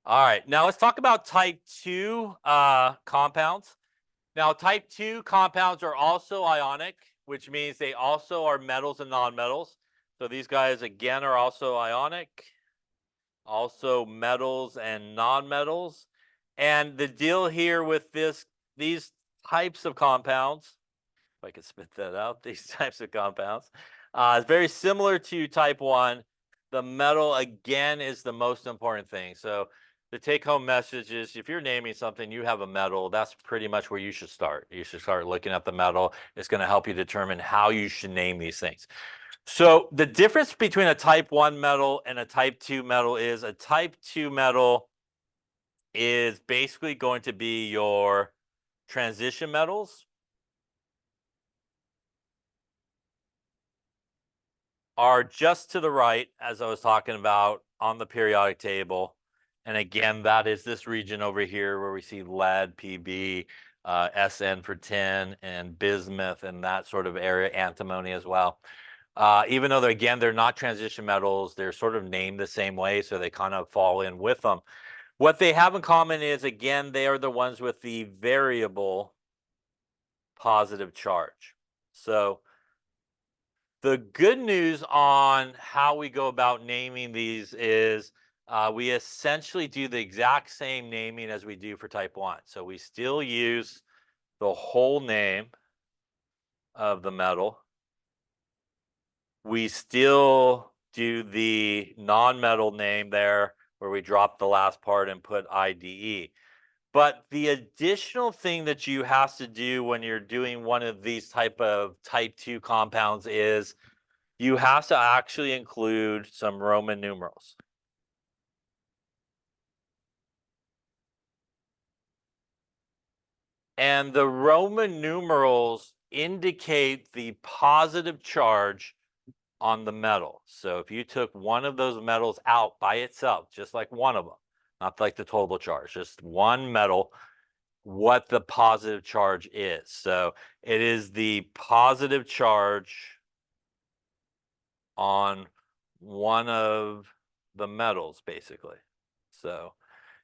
All right. Now let's talk about type 2 compounds. Now, type 2 compounds are also ionic, which means they also are metals and nonmetals. So these guys, again, are also ionic, also metals and nonmetals. And the deal here with these types of compounds, if I could spit that out, these types of compounds, is very similar to type 1. The metal, again, is the most important thing. So the take-home message is, if you're naming something, you have a metal, that's pretty much where you should start. You should start looking at the metal. It's going to help you determine how you should name these things. So the difference between a type 1 metal and a type 2 metal is a type 2 metal is basically going to be your transition metals, are just to the right, as I was talking about on the periodic table. And again, that is this region over here where we see lead, Pb, Sn for tin, and bismuth, and that sort of area, antimony as well. Even though they're not transition metals, they're sort of named the same way, so they kind of fall in with them. What they have in common is, again, they are the ones with the variable positive charge. So the good news on how we go about naming these is we essentially do the exact same naming as we do for type 1. So we still use the whole name of the metal. We still do the non-metal name there where we drop the last part and put IDE. But the additional thing that you have to do when you're doing one of these type 2 compounds is you have to actually include some Roman numerals. And the Roman numerals indicate the positive charge on the metal. So if you took one of those metals out by itself, just like one of them, not like the total charge, just one metal, what the positive charge is. So it is the positive charge on one of the metals, basically. So,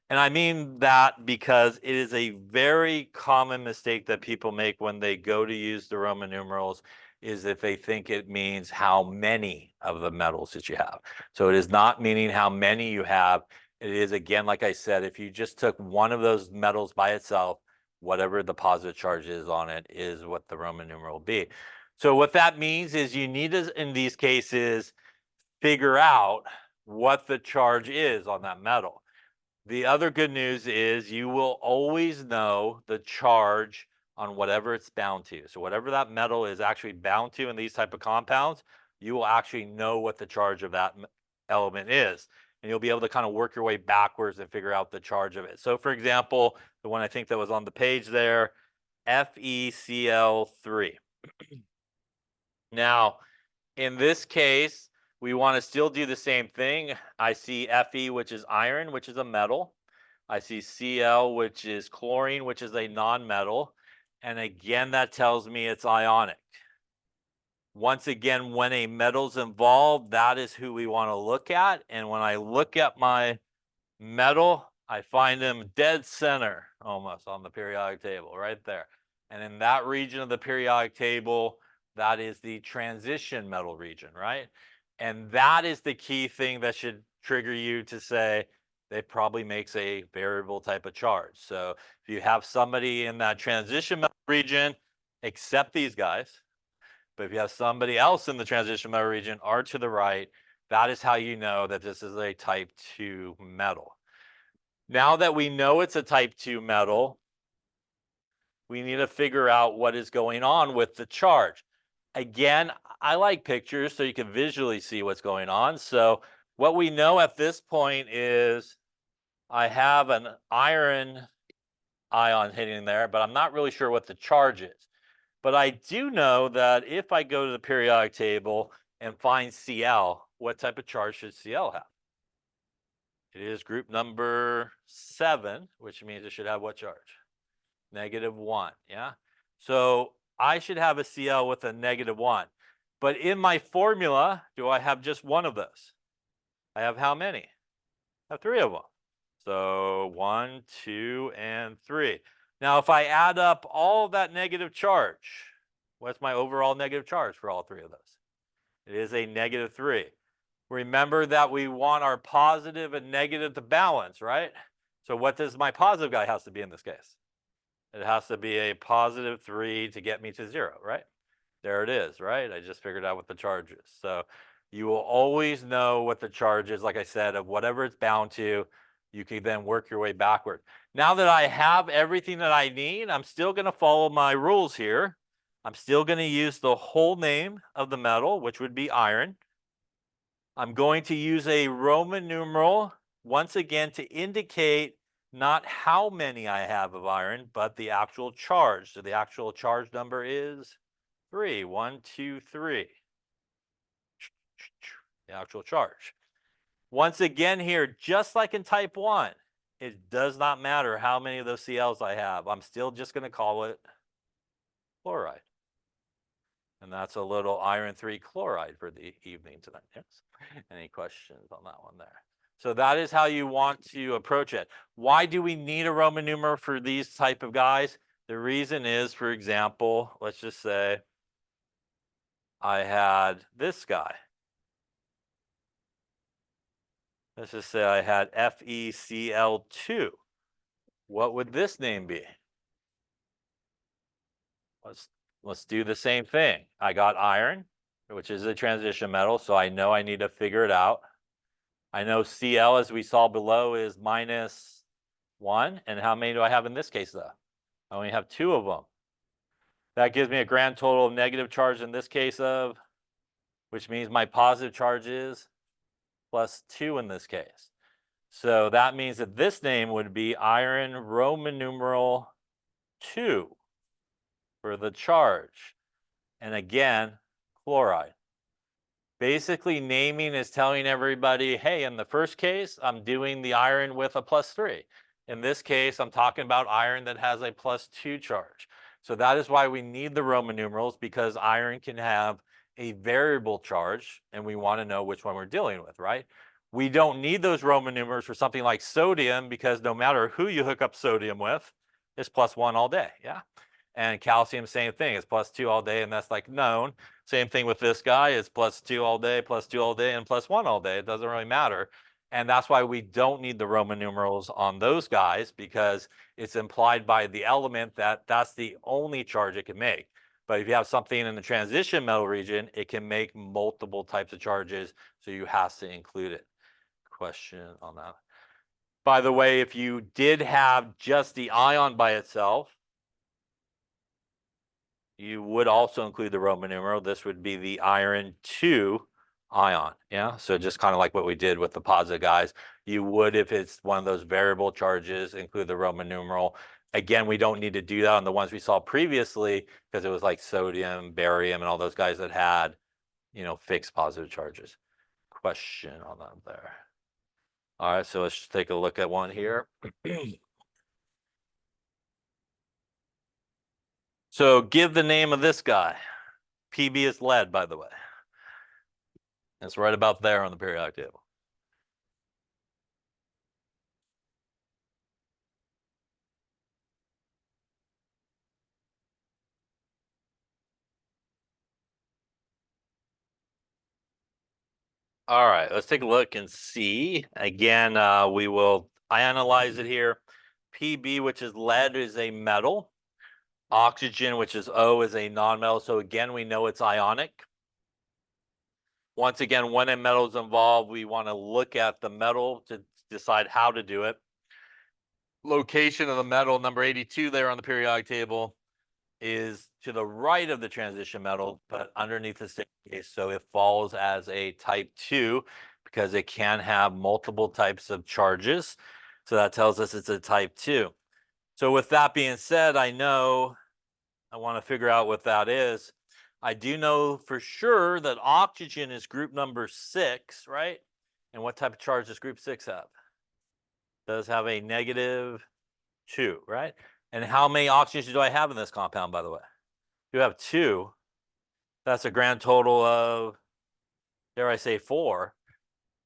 and I mean that because it is a very common mistake that people make when they go to use the Roman numerals, is if they think it means how many of the metals that you have. So it is not meaning how many you have. It is, again, like I said, if you just took one of those metals by itself, whatever the positive charge is on it is what the Roman numeral will be. So what that means is you need to, in these cases, figure out what the charge is on that metal. The other good news is you will always know the charge on whatever it's bound to. So whatever that metal is actually bound to in these type of compounds, you will actually know what the charge of that element is. And you'll be able to kind of work your way backwards and figure out the charge of it. So for example, the one I think that was on the page there, FeCl3. Now, in this case, we want to still do the same thing. I see Fe, which is iron, which is a metal. I see Cl, which is chlorine, which is a nonmetal. And again, that tells me it's ionic. Once again, when a metal's involved, that is who we want to look at. And when I look at my metal, I find them dead center almost on the periodic table right there. And in that region of the periodic table, that is the transition metal region, right? And that is the key thing that should trigger you to say it probably makes a variable type of charge. So if you have somebody in that transition metal region, except these guys, but if you have somebody else in the transition metal region, R to the right, that is how you know that this is a type 2 metal. Now that we know it's a type 2 metal, we need to figure out what is going on with the charge. Again, I like pictures so you can visually see what's going on. So what we know at this point is I have an iron ion hitting there, but I'm not really sure what the charge is. But I do know that if I go to the periodic table and find Cl, what type of charge should Cl have? It is group number 7, which means it should have what charge? -1, yeah? So I should have a Cl with a -1. But in my formula, do I have just one of those? I have how many? I have 3 of them. So 1, 2, and 3. Now, if I add up all that negative charge, what's my overall negative charge for all 3 of those? It is a -3. Remember that we want our positive and negative to balance, right? So what does my positive guy has to be in this case? It has to be a +3 to get me to 0, right? There it is, right? I just figured out what the charge is. So you will always know what the charge is, like I said, of whatever it's bound to. You can then work your way backward. Now that I have everything that I need, I'm still going to follow my rules here. I'm still going to use the whole name of the metal, which would be iron. I'm going to use a Roman numeral, once again, to indicate not how many I have of iron, but the actual charge. So the actual charge number is 3. 1, 2, 3. The actual charge. Once again here, just like in type 1, it does not matter how many of those Cl's I have. I'm still just going to call it chloride. And that's a little iron 3 chloride for the evening tonight. Yes. Any questions on that one there? So that is how you want to approach it. Why do we need a Roman numeral for these type of guys? The reason is, for example, let's just say I had this guy. Let's just say I had FeCl2. What would this name be? Let's do the same thing. I got iron, which is a transition metal, so I know I need to figure it out. I know Cl, as we saw below, is -1. And how many do I have in this case, though? I only have 2 of them. That gives me a grand total of negative charge in this case of, which means my positive charge is +2 in this case. So that means that this name would be iron Roman numeral 2. for the charge. And again, chloride. Basically, naming is telling everybody, hey, in the first case, I'm doing the iron with a +3. In this case, I'm talking about iron that has a +2 charge. So that is why we need the Roman numerals, because iron can have a variable charge, and we want to know which one we're dealing with, right? We don't need those Roman numerals for something like sodium, because no matter who you hook up sodium with, it's +1 all day, yeah? And calcium, same thing, it's +2 all day, and that's like known. Same thing with this guy, it's +2 all day, +2 all day, and +1 all day. It doesn't really matter. And that's why we don't need the Roman numerals on those guys, because it's implied by the element that that's the only charge it can make. But if you have something in the transition metal region, it can make multiple types of charges, so you have to include it. Question on that. By the way, if you did have just the ion by itself, you would also include the Roman numeral. This would be the iron 2 ion. Yeah. So just kind of like what we did with the positive guys, you would, if it's one of those variable charges, include the Roman numeral. Again, we don't need to do that on the ones we saw previously, because it was like sodium, barium, and all those guys that had, fixed positive charges. Question on that there. All right. So let's take a look at one here. So give the name of this guy. PB is lead, by the way. It's right about there on the periodic table. All right, let's take a look and see. Again, we will ionize it here. PB, which is lead, is a metal. Oxygen, which is O, is a nonmetal. So again, we know it's ionic. Once again, when a metal is involved, we want to look at the metal to decide how to do it. Location of the metal, number 82 there on the periodic table, is to the right of the transition metal, but underneath the staircase. So it falls as a type 2 because it can have multiple types of charges. So that tells us it's a type 2. So with that being said, I want to figure out what that is. I do know for sure that oxygen is group number 6, right? And what type of charge does group 6 have? Does have a -2, right? And how many oxygens do I have in this compound, by the way? You have 2. That's a grand total of, dare I say, 4.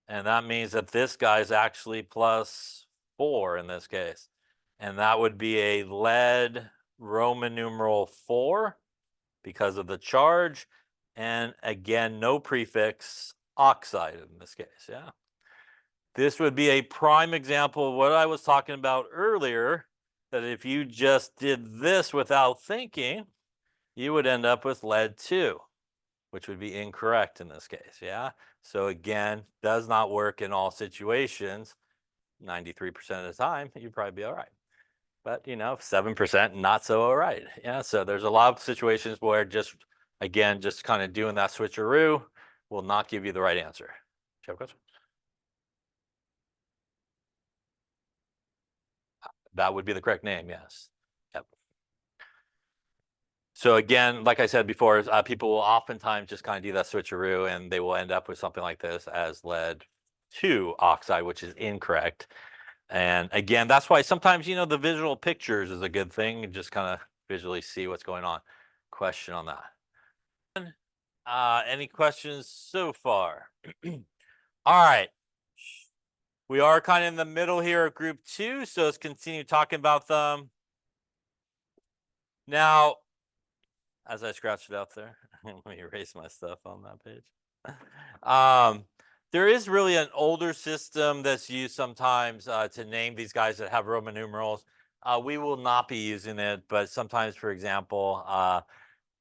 And that means that this guy is actually +4 in this case. And that would be a lead Roman numeral 4 because of the charge. And again, no prefix, oxide in this case, yeah. This would be a prime example of what I was talking about earlier, that if you just did this without thinking, you would end up with lead 2, which would be incorrect in this case, yeah? So again, does not work in all situations. 93% of the time, you'd probably be all right. But, 7% not so all right. Yeah, so there's a lot of situations where just kind of doing that switcheroo will not give you the right answer. Do you have a question? That would be the correct name, yes. Yep. So again, like I said before, people will oftentimes just kind of do that switcheroo, and they will end up with something like this as lead 2 oxide, which is incorrect. And again, that's why sometimes, the visual pictures is a good thing, and just kind of visually see what's going on. Question on that. Any questions so far? All right. We are kind of in the middle here of group 2, so let's continue talking about them. Now, as I scratched it out there, let me erase my stuff on that page. There is really an older system that's used sometimes to name these guys that have Roman numerals. We will not be using it, but sometimes, for example,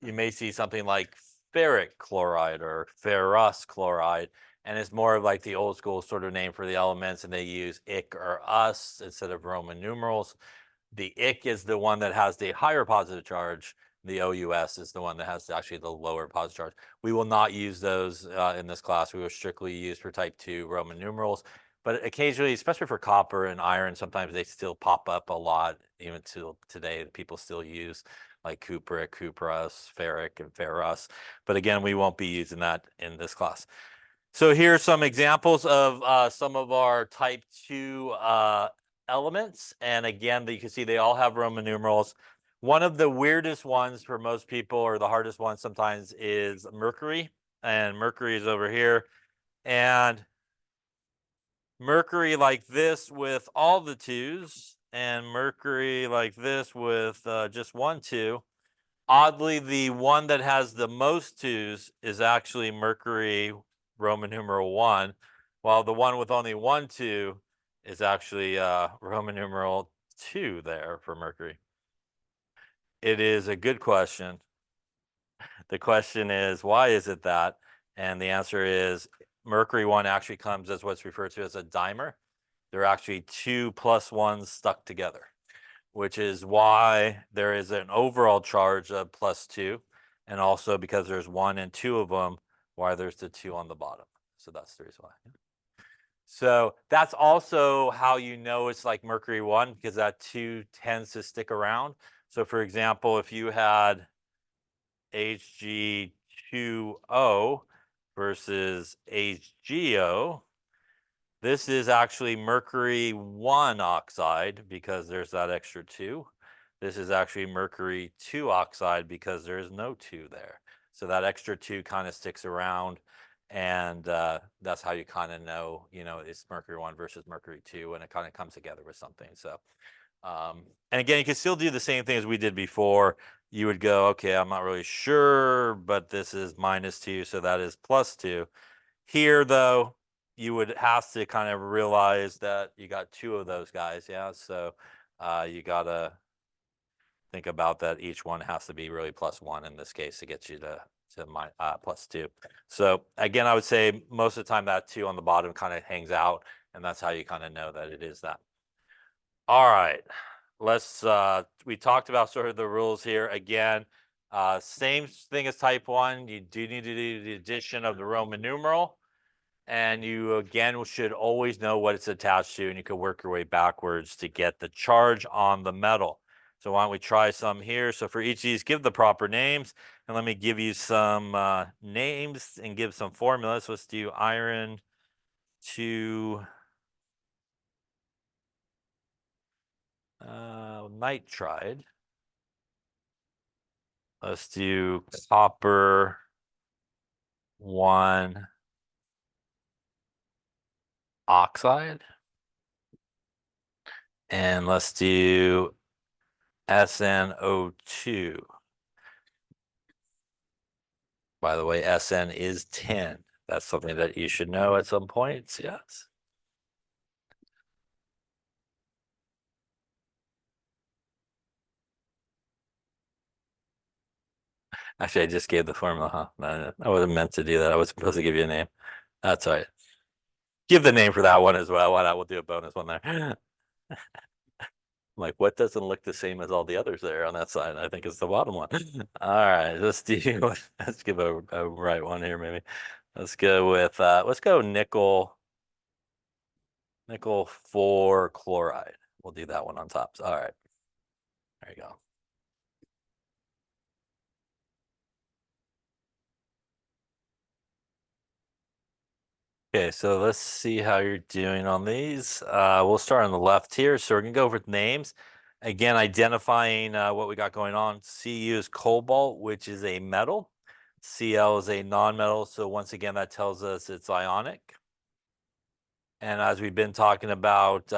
you may see something like ferric chloride or ferrous chloride, and it's more of like the old school sort of name for the elements, and they use ic or us instead of Roman numerals. The ic is the one that has the higher positive charge. The OUS is the one that has actually the lower positive charge. We will not use those in this class. We will strictly use for type 2 Roman numerals. But occasionally, especially for copper and iron, sometimes they still pop up a lot. Even till today, people still use like cupric, cuprous, ferric, and ferrous. But again, we won't be using that in this class. So here's some examples of some of our type 2 elements. And again, you can see they all have Roman numerals. One of the weirdest ones for most people, or the hardest one sometimes, is mercury. And mercury is over here. And mercury like this with all the 2's, and mercury like this with just 1 2. Oddly, the one that has the most 2's is actually mercury Roman numeral 1, while the one with only 1 2 is actually Roman numeral 2 there for mercury. It is a good question. The question is, why is it that? And the answer is mercury 1 actually comes as what's referred to as a dimer. They're actually 2 plus 1s stuck together, which is why there is an overall charge of +2, and also because there's 1 and 2 of them, why there's the 2 on the bottom. So that's the reason why. So that's also how you know it's like mercury 1, because that 2 tends to stick around. So for example, if you had Hg2O versus HgO, this is actually mercury 1 oxide because there's that extra 2. This is actually mercury 2 oxide because there's no 2 there. So that extra 2 kind of sticks around, and that's how you kind of know, it's mercury 1 versus mercury 2, and it kind of comes together with something. So, and again, you can still do the same thing as we did before. You would go, okay, I'm not really sure, but this is -2, so that is +2. Here, though, you would have to kind of realize that you got 2 of those guys, yeah? So you got to think about that each one has to be really +1 in this case to get you to +2. So again, I would say most of the time that 2 on the bottom kind of hangs out, and that's how you kind of know that it is that. All right, we talked about sort of the rules here. Again, same thing as type 1. You do need to do the addition of the Roman numeral. And you, again, should always know what it's attached to, and you can work your way backwards to get the charge on the metal. So why don't we try some here? So for each of these, give the proper names. And let me give you some names and give some formulas. Let's do iron 2 nitride. Let's do copper 1 oxide. And let's do SnO2. By the way, SN is 10. That's something that you should know at some point, yes. Actually, I just gave the formula, huh? No, I wasn't meant to do that. I was supposed to give you a name. That's all right. Give the name for that one as well. Why not? We'll do a bonus one there. I'm like, what doesn't look the same as all the others there on that side? I think it's the bottom one. All right, let's give a right one here, maybe. Let's go with nickel 4 chloride. We'll do that one on top. All right. There you go. Okay, so let's see how you're doing on these. We'll start on the left here. So we're gonna go over names. Again, identifying what we got going on. Cu is cobalt, which is a metal. Cl is a non-metal. So once again, that tells us it's ionic. And as we've been talking about,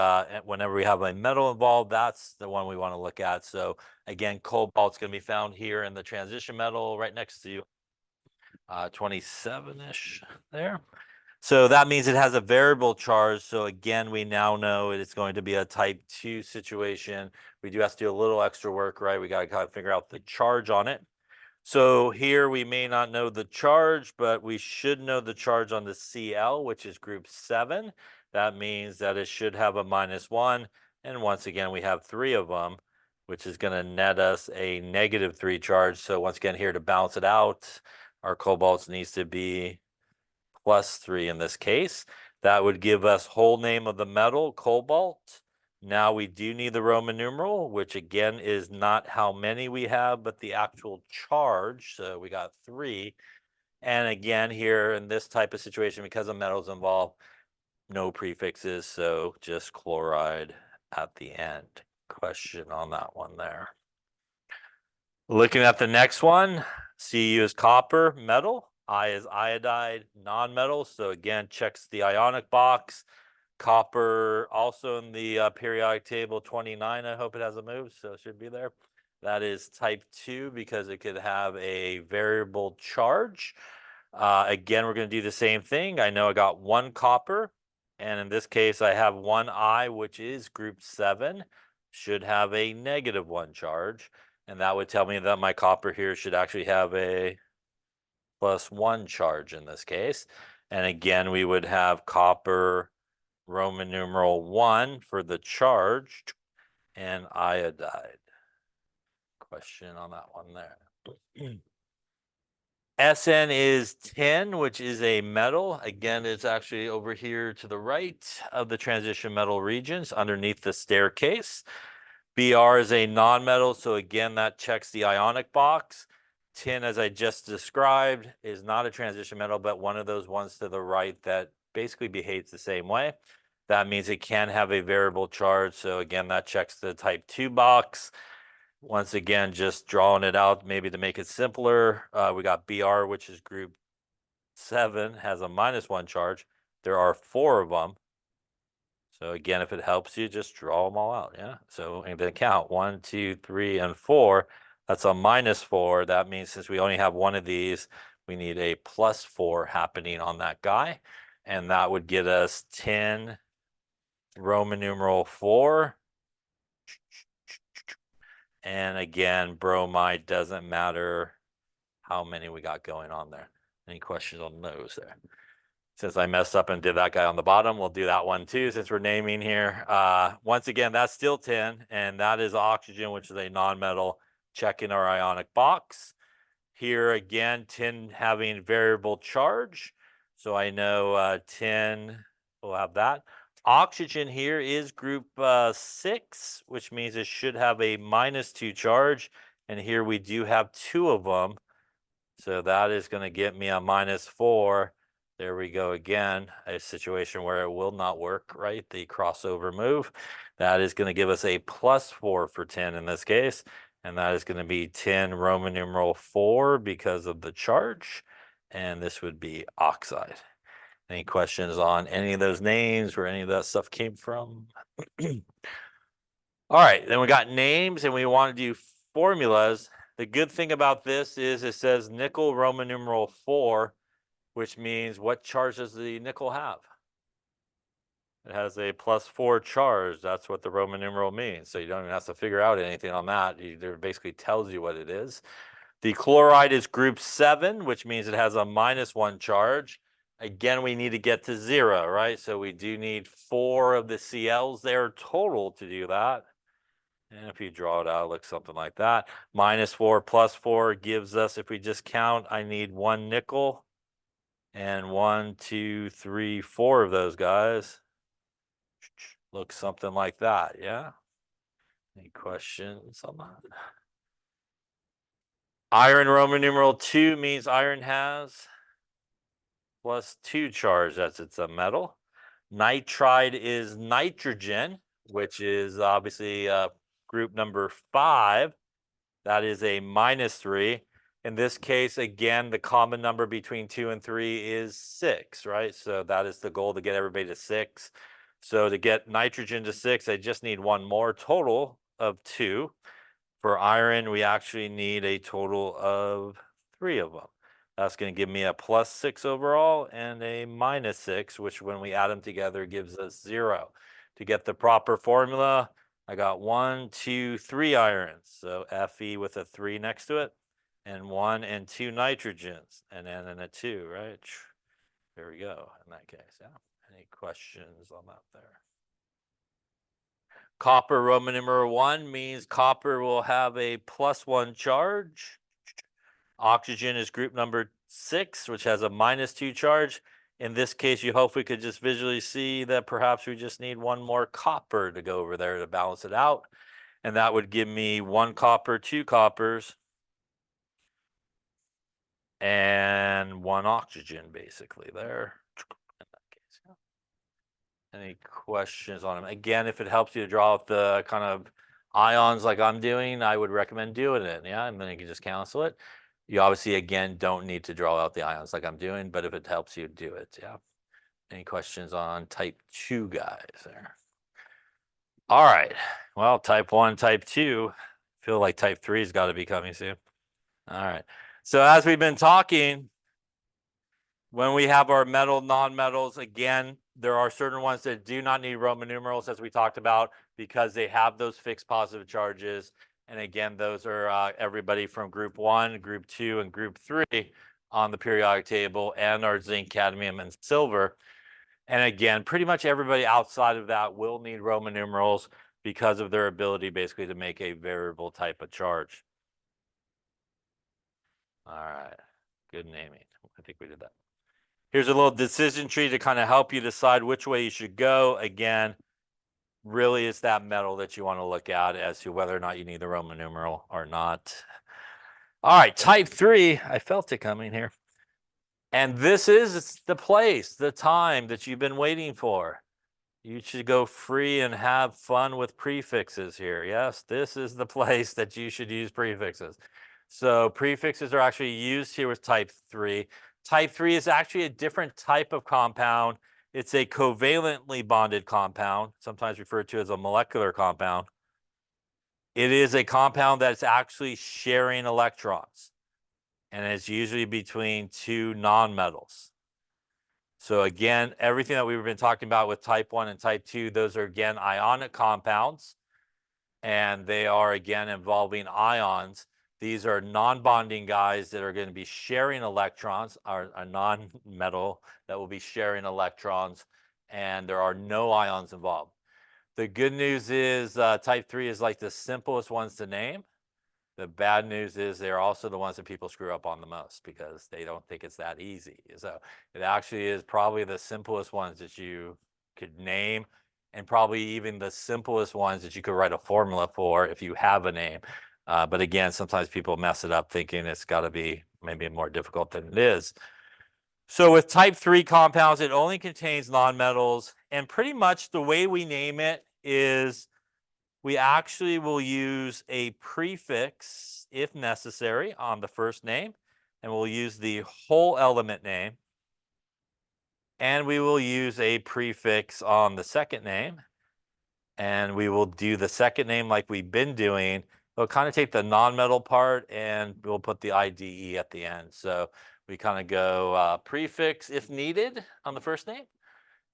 whenever we have a metal involved, that's the one we want to look at. So again, cobalt's going to be found here in the transition metal right next to 27-ish there. So that means it has a variable charge. So again, we now know it's going to be a type 2 situation. We do have to do a little extra work, right? We got to kind of figure out the charge on it. So here we may not know the charge, but we should know the charge on the Cl, which is group 7. That means that it should have a -1. And once again, we have 3 of them, which is going to net us a -3 charge. So once again, here to balance it out, our cobalt needs to be +3 in this case. That would give us whole name of the metal, cobalt. Now we do need the Roman numeral, which again is not how many we have, but the actual charge. So we got 3. And again, here in this type of situation, because of metals involved, no prefixes, so just chloride at the end. Question on that one there. Looking at the next one, Cu is copper, metal. I is iodide, non-metal. So again, checks the ionic box. Copper also in the periodic table 29. I hope it hasn't moved, so it should be there. That is type 2 because it could have a variable charge. Again, we're going to do the same thing. I know I got 1 copper, and in this case, I have 1 I, which is group 7, should have a -1 charge. And that would tell me that my copper here should actually have a +1 charge in this case. And again, we would have copper Roman numeral 1 for the charge and iodide. Question on that one there. Sn is tin, which is a metal. Again, it's actually over here to the right of the transition metal regions underneath the staircase. Br is a non-metal, so again, that checks the ionic box. Tin, as I just described, is not a transition metal, but one of those ones to the right that basically behaves the same way. That means it can have a variable charge, so again, that checks the type 2 box. Once again, just drawing it out maybe to make it simpler, we got Br, which is group 7, has a -1 charge. There are 4 of them. So again, if it helps you, just draw them all out, yeah? So and then count 1, 2, 3, and 4. That's a -4. That means since we only have one of these, we need a +4 happening on that guy. And that would get us 10 Roman numeral 4. And again, bromide doesn't matter how many we got going on there. Any questions on those there? Since I messed up and did that guy on the bottom, we'll do that one too, since we're naming here. Once again, that's still tin, and that is oxygen, which is a non-metal, checking our ionic box. Here again, tin having variable charge. So I know tin will have that. Oxygen here is group 6, which means it should have a -2 charge. And here we do have 2 of them. So that is going to get me a -4. There we go again, a situation where it will not work, right? The crossover move. That is going to give us a +4 for 10 in this case. And that is going to be 10 Roman numeral 4 because of the charge. And this would be oxide. Any questions on any of those names, where any of that stuff came from? All right, then we got names and we want to do formulas. The good thing about this is it says nickel Roman numeral 4, which means what charge does the nickel have? It has a +4 charge. That's what the Roman numeral means. So you don't even have to figure out anything on that. It basically tells you what it is. The chloride is group 7, which means it has a -1 charge. Again, we need to get to 0, right? So we do need 4 of the Cl's there total to do that. And if you draw it out, it looks something like that. -4 +4 gives us, if we just count, I need 1 nickel and 1, 2, 3, 4 of those guys. Looks something like that, yeah? Any questions on that? Iron Roman numeral 2 means iron has +2 charge, as it's a metal. Nitride is nitrogen, which is obviously group number 5. That is a -3. In this case, again, the common number between 2 and 3 is 6, right? So that is the goal, to get everybody to 6. So to get nitrogen to 6, I just need 1 more, total of 2. For iron, we actually need a total of 3 of them. That's going to give me a +6 overall and a -6, which when we add them together gives us 0. To get the proper formula, I got 1, 2, 3 irons. So Fe with a 3 next to it, and 1 and 2 nitrogens, and then a 2, right? There we go in that case, yeah. Any questions on that there? Copper Roman numeral 1 means copper will have a +1 charge. Oxygen is group number 6, which has a -2 charge. In this case, you hopefully could just visually see that perhaps we just need one more copper to go over there to balance it out. And that would give me 1 copper, 2 coppers, and 1 oxygen basically there. In that case, yeah. Any questions on them? Again, if it helps you to draw up the kind of ions like I'm doing, I would recommend doing it. Yeah, and then you can just cancel it. You obviously, again, don't need to draw out the ions like I'm doing, but if it helps you, do it. Yeah. Any questions on type 2 guys there? All right. Well, type 1, type 2. Feel like type 3 has got to be coming soon. All right. So as we've been talking, when we have our metal, non-metals, again, there are certain ones that do not need Roman numerals, as we talked about, because they have those fixed positive charges. And again, those are everybody from group 1, group 2, and group 3 on the periodic table, and our zinc, cadmium, and silver. And again, pretty much everybody outside of that will need Roman numerals because of their ability basically to make a variable type of charge. All right, good naming. I think we did that. Here's a little decision tree to kind of help you decide which way you should go. Again, really it's that metal that you want to look at as to whether or not you need the Roman numeral or not. All right, type 3, I felt it coming here. And this is the place, the time that you've been waiting for. You should go free and have fun with prefixes here. Yes, this is the place that you should use prefixes. So prefixes are actually used here with type 3. Type 3 is actually a different type of compound. It's a covalently bonded compound, sometimes referred to as a molecular compound. It is a compound that's actually sharing electrons, and it's usually between 2 nonmetals. So again, everything that we've been talking about with type 1 and type 2, those are again ionic compounds, and they are again involving ions. These are non-bonding guys that are going to be sharing electrons, are a non-metal that will be sharing electrons, and there are no ions involved. The good news is type 3 is like the simplest ones to name. The bad news is they're also the ones that people screw up on the most because they don't think it's that easy. So it actually is probably the simplest ones that you could name, and probably even the simplest ones that you could write a formula for if you have a name. But again, sometimes people mess it up thinking it's got to be maybe more difficult than it is. So with type 3 compounds, it only contains nonmetals, and pretty much the way we name it is we actually will use a prefix, if necessary, on the first name, and we'll use the whole element name. And we will use a prefix on the second name, and we will do the second name like we've been doing. We'll kind of take the nonmetal part, and we'll put the IDE at the end. So we kind of go prefix, if needed, on the first name,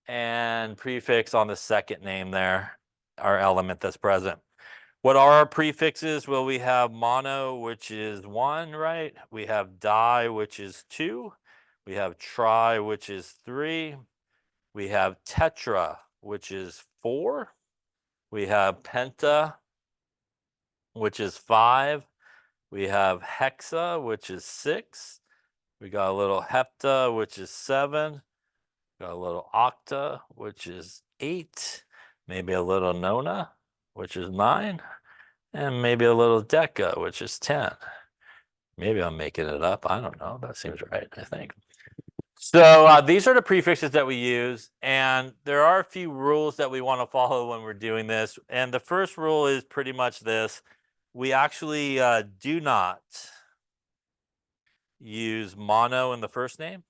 and prefix on the second name there, our element that's present. What are our prefixes? Well, we have mono, which is 1, right? We have di, which is 2. We have tri, which is 3. We have tetra, which is 4. We have penta, which is 5. We have hexa, which is 6. We got a little hepta, which is 7. Got a little octa, which is 8. Maybe a little nona, which is 9. And maybe a little deca, which is 10. Maybe I'm making it up. I don't know. That seems right, I think. So these are the prefixes that we use. And there are a few rules that we want to follow when we're doing this. And the first rule is pretty much this. We actually do not use mono in the first name.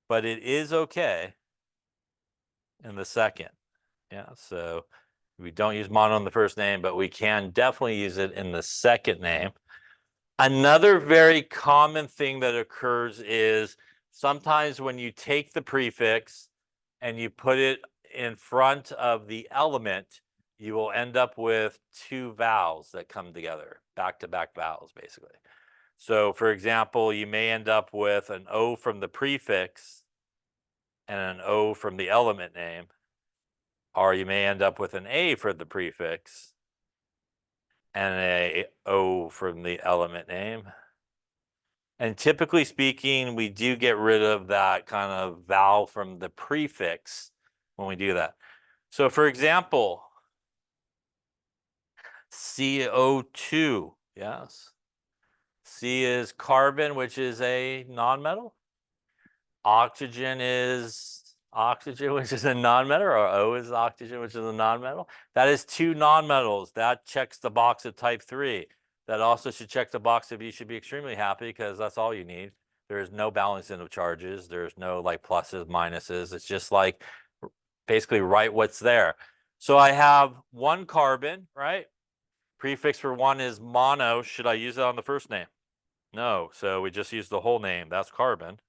But it is okay in the second. Yeah, so we don't use mono in the first name, but we can definitely use it in the second name. Another very common thing that occurs is sometimes when you take the prefix and you put it in front of the element, you will end up with 2 vowels that come together, back-to-back vowels, basically. So, for example, you may end up with an O from the prefix and an O from the element name, or you may end up with an A for the prefix and a O from the element name. And typically speaking, we do get rid of that kind of vowel from the prefix when we do that. So for example, CO2, yes. C is carbon, which is a nonmetal. Oxygen is oxygen, which is a nonmetal, or O is oxygen, which is a nonmetal. That is two nonmetals. That checks the box of type 3. That also should check the box of you should be extremely happy because that's all you need. There is no balancing of charges. There's no like pluses, minuses. It's just like basically write what's there. So I have one carbon, right? Prefix for one is mono. Should I use it on the first name? No. So we just use the whole name. That's carbon.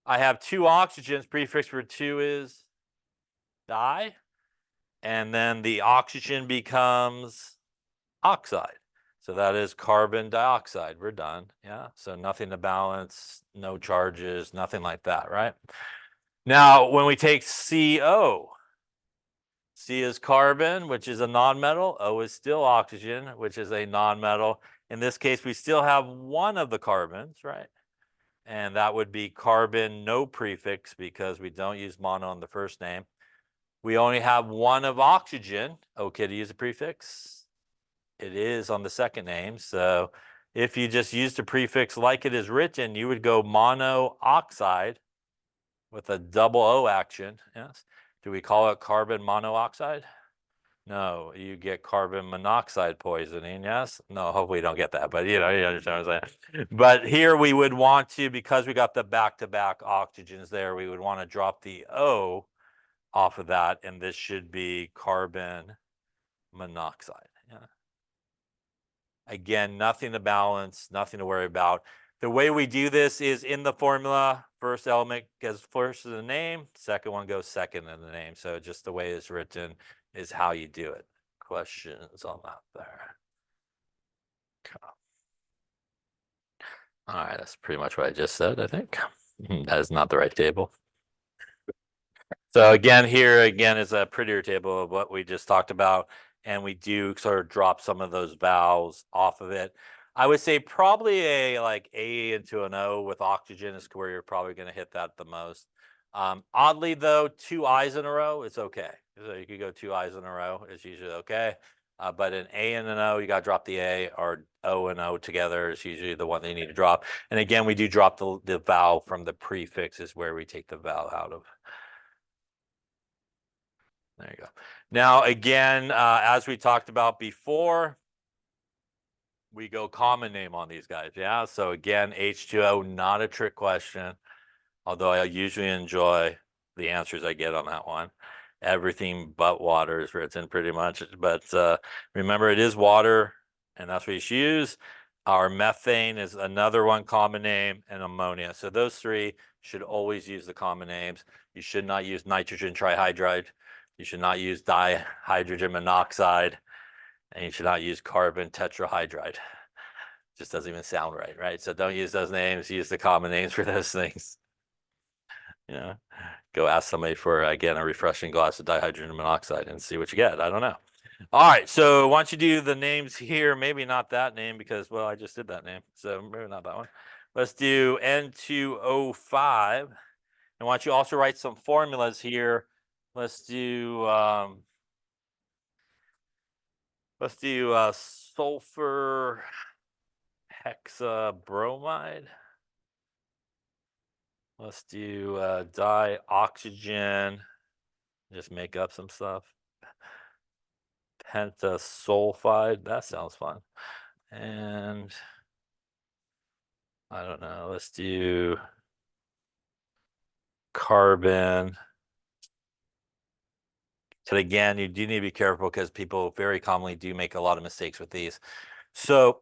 I have two oxygens. Prefix for two is di. And then the oxygen becomes oxide. So that is carbon dioxide. We're done. Yeah. So nothing to balance, no charges, nothing like that, right? Now, when we take CO, C is carbon, which is a nonmetal. O is still oxygen, which is a nonmetal. In this case, we still have one of the carbons, right? And that would be carbon, no prefix, because we don't use mono on the first name. We only have one of oxygen. Okay to use a prefix? It is on the second name. So if you just used a prefix like it is written, you would go monoxide with a double O action. Yes. Do we call it carbon monoxide? No, you get carbon monoxide poisoning. Yes. No, hopefully you don't get that, but you understand what I'm saying. But here we would want to, because we got the back-to-back oxygens there, we would want to drop the O off of that, and this should be carbon monoxide. Yeah. Again, nothing to balance, nothing to worry about. The way we do this is in the formula, first element goes first in the name, second one goes second in the name. So just the way it's written is how you do it. Questions on that there? All right, that's pretty much what I just said, I think. That is not the right table. So again, here again is a prettier table of what we just talked about, and we do sort of drop some of those vowels off of it. I would say probably a like A into an O with oxygen is where you're probably going to hit that the most. Oddly though, two I's in a row, it's okay. So you could go two I's in a row, it's usually okay. But an A and an O, you got to drop the A, or O and O together is usually the one that you need to drop. And again, we do drop the vowel from the prefix is where we take the vowel out of. There you go. Now, again, as we talked about before, we go common name on these guys. Yeah. So again, H2O, not a trick question, although I usually enjoy the answers I get on that one. Everything but water is written pretty much. But remember, it is water, and that's what you should use. Our methane is another one common name, and ammonia. So those three should always use the common names. You should not use nitrogen trihydride. You should not use dihydrogen monoxide, and you should not use carbon tetrahydride. Just doesn't even sound right, right? So don't use those names. Use the common names for those things. Go ask somebody for, again, a refreshing glass of dihydrogen monoxide and see what you get. I don't know. All right, so why don't you do the names here? Maybe not that name because, well, I just did that name. So maybe not that one. Let's do N2O5. And why don't you also write some formulas here? Let's do sulfur hexabromide. Let's do dioxygen. Just make up some stuff. Pentasulfide. That sounds fun. And I don't know. Let's do carbon. So again, you do need to be careful because people very commonly do make a lot of mistakes with these. So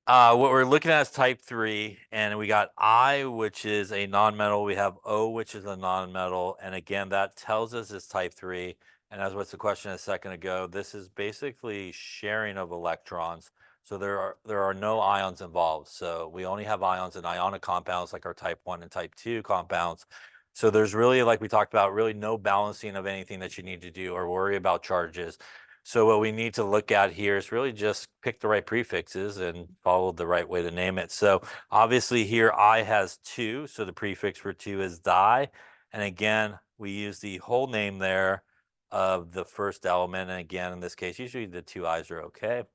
what we're looking at is type 3, and we got I, which is a nonmetal. We have O, which is a nonmetal. And again, that tells us it's type 3. And as was the question a second ago, this is basically sharing of electrons. So there are no ions involved. So we only have ions in ionic compounds like our type 1 and type 2 compounds. So there's really, like we talked about, really no balancing of anything that you need to do or worry about charges. So what we need to look at here is really just pick the right prefixes and follow the right way to name it. So obviously here I has 2, so the prefix for 2 is di. And again, we use the whole name there of the first element. And again, in this case, usually the 2 i's are okay.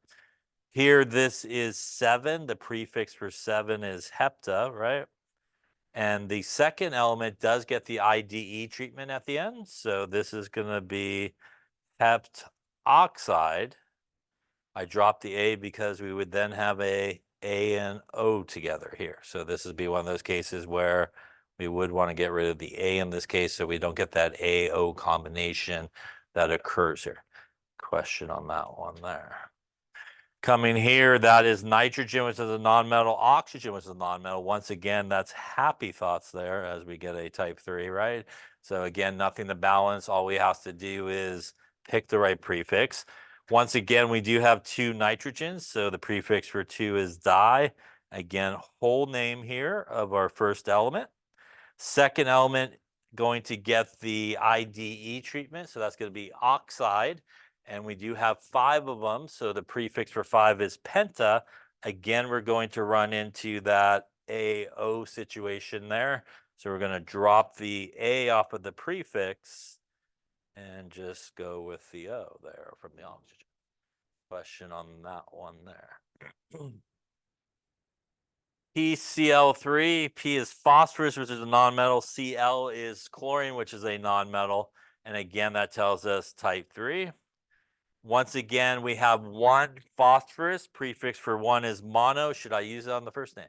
Here, this is 7. The prefix for 7 is hepta, right? And the second element does get the IDE treatment at the end. So this is going to be hept oxide. I dropped the A because we would then have a and O together here. So this would be one of those cases where we would want to get rid of the A in this case so we don't get that A-O combination that occurs here. Question on that one there. Coming here, that is nitrogen, which is a nonmetal, oxygen, which is a nonmetal. Once again, that's happy thoughts there as we get a type 3, right? So again, nothing to balance. All we have to do is pick the right prefix. Once again, we do have 2 nitrogens, so the prefix for 2 is di. Again, whole name here of our first element. Second element going to get the IDE treatment, so that's going to be oxide. And we do have 5 of them, so the prefix for 5 is penta. Again, we're going to run into that AO situation there. So we're going to drop the A off of the prefix and just go with the O there from the oxygen. Question on that one there. PCl3, P is phosphorus, which is a nonmetal. Cl is chlorine, which is a nonmetal. And again, that tells us type 3. Once again, we have 1 phosphorus. Prefix for 1 is mono. Should I use it on the first name?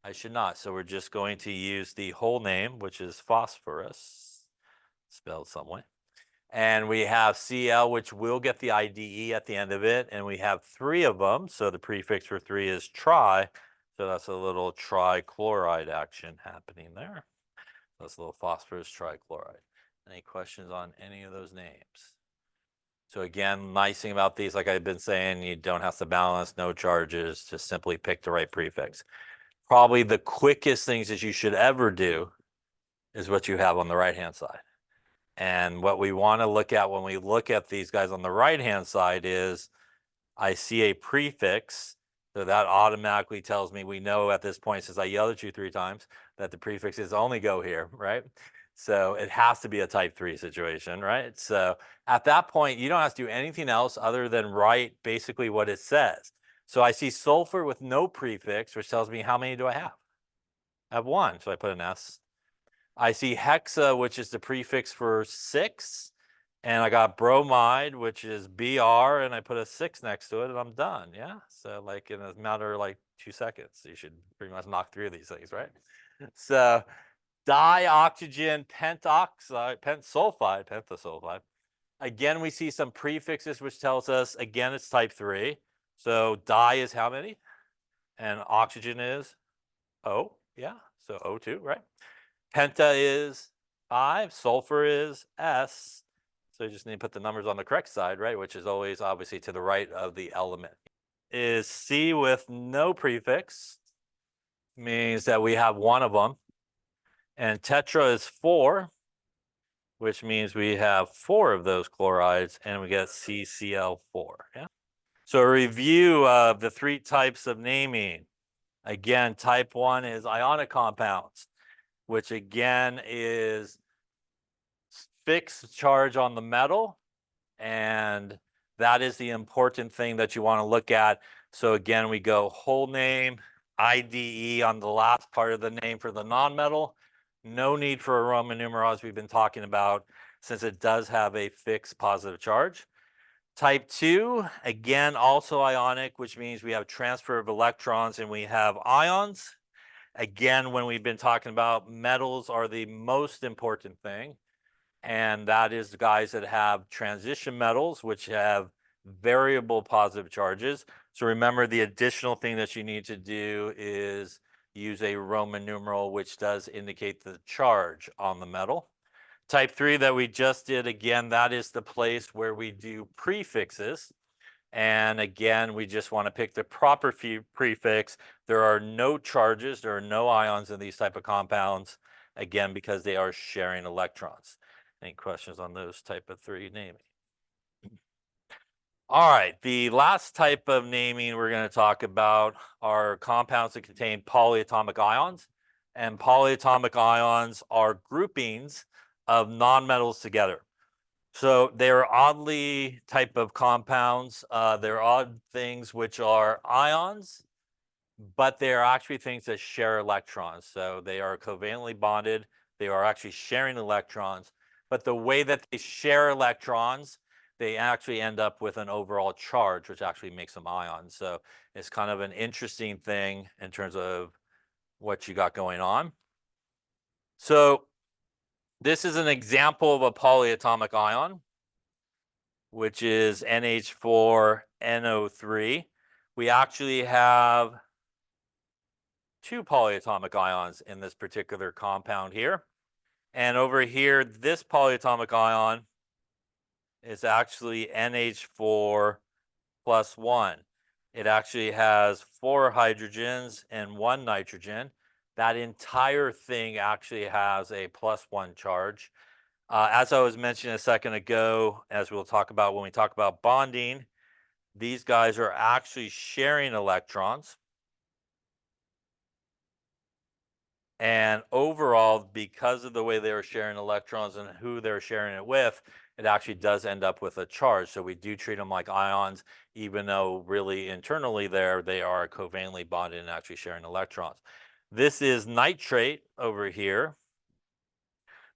I should not. So we're just going to use the whole name, which is phosphorus, spelled some way. And we have Cl, which will get the IDE at the end of it. And we have 3 of them. So the prefix for 3 is tri. So that's a little trichloride action happening there. That's a little phosphorus trichloride. Any questions on any of those names? So again, nice thing about these, like I've been saying, you don't have to balance, no charges, just simply pick the right prefix. Probably the quickest things that you should ever do is what you have on the right-hand side. And what we want to look at when we look at these guys on the right-hand side is I see a prefix. So that automatically tells me we know at this point, since I yelled at you 3 times, that the prefixes only go here, right? So it has to be a type 3 situation, right? So at that point, you don't have to do anything else other than write basically what it says. So I see sulfur with no prefix, which tells me how many do I have? I have 1, so I put an S. I see hexa, which is the prefix for 6. And I got bromide, which is Br, and I put a 6 next to it, and I'm done. Yeah. So like in a matter of like 2 seconds, you should pretty much knock through these things, right? So dioxygen pentoxide, pentasulfide. Again, we see some prefixes, which tells us, again, it's type 3. So di is how many? And oxygen is O. Yeah. So O2, right? Penta is 5. Sulfur is S. So you just need to put the numbers on the correct side, right? Which is always obviously to the right of the element. Is C with no prefix, means that we have 1 of them. And tetra is 4, which means we have 4 of those chlorides, and we get CCl4. Yeah. So a review of the 3 types of naming. Again, type 1 is ionic compounds, which again is fixed charge on the metal, and that is the important thing that you want to look at. So again, we go whole name, IDE on the last part of the name for the nonmetal. No need for a Roman numeral, as we've been talking about, since it does have a fixed positive charge. Type 2, again, also ionic, which means we have transfer of electrons and we have ions. Again, when we've been talking about metals are the most important thing. And that is the guys that have transition metals, which have variable positive charges. So remember, the additional thing that you need to do is use a Roman numeral, which does indicate the charge on the metal. Type 3 that we just did, again, that is the place where we do prefixes. And again, we just want to pick the proper prefix. There are no charges, there are no ions in these type of compounds, again, because they are sharing electrons. Any questions on those type of 3 naming? All right, the last type of naming we're going to talk about are compounds that contain polyatomic ions. And polyatomic ions are groupings of nonmetals together. So they're oddly type of compounds. They're odd things which are ions, but they are actually things that share electrons. So they are covalently bonded. They are actually sharing electrons. But the way that they share electrons, they actually end up with an overall charge, which actually makes them ions. So it's kind of an interesting thing in terms of what you got going on. So this is an example of a polyatomic ion, which is NH4NO3. We actually have two polyatomic ions in this particular compound here. And over here, this polyatomic ion is actually NH4 plus 1. It actually has 4 hydrogens and 1 nitrogen. That entire thing actually has a +1 charge. As I was mentioning a second ago, as we'll talk about when we talk about bonding, these guys are actually sharing electrons. And overall, because of the way they are sharing electrons and who they're sharing it with, it actually does end up with a charge. So we do treat them like ions, even though really internally they are covalently bonded and actually sharing electrons. This is nitrate over here,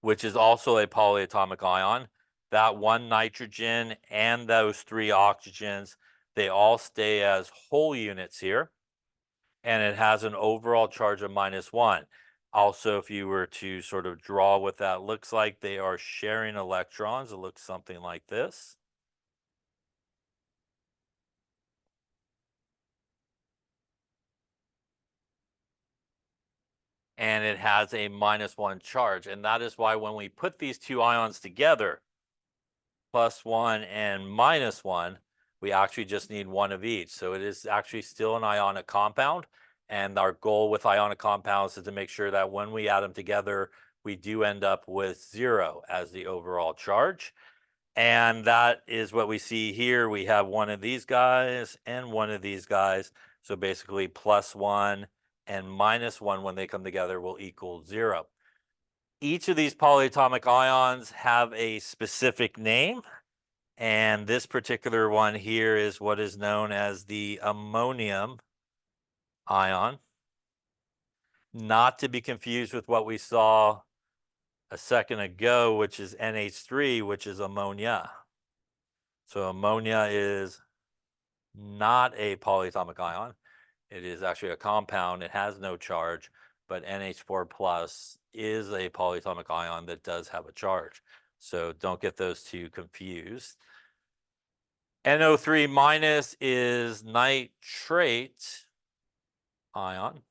which is also a polyatomic ion. That 1 nitrogen and those 3 oxygens, they all stay as whole units here. And it has an overall charge of -1. Also, if you were to sort of draw what that looks like, they are sharing electrons. It looks something like this. And it has a -1 charge. And that is why when we put these two ions together, +1 and -1, we actually just need one of each. So it is actually still an ionic compound. And our goal with ionic compounds is to make sure that when we add them together, we do end up with 0 as the overall charge. And that is what we see here. We have one of these guys and one of these guys. So basically +1 and -1 when they come together will equal 0. Each of these polyatomic ions have a specific name. And this particular one here is what is known as the ammonium ion, not to be confused with what we saw a second ago, which is NH3, which is ammonia. So ammonia is not a polyatomic ion. It is actually a compound. It has no charge, but NH4 plus is a polyatomic ion that does have a charge. So don't get those two confused. NO3 minus is nitrate ion.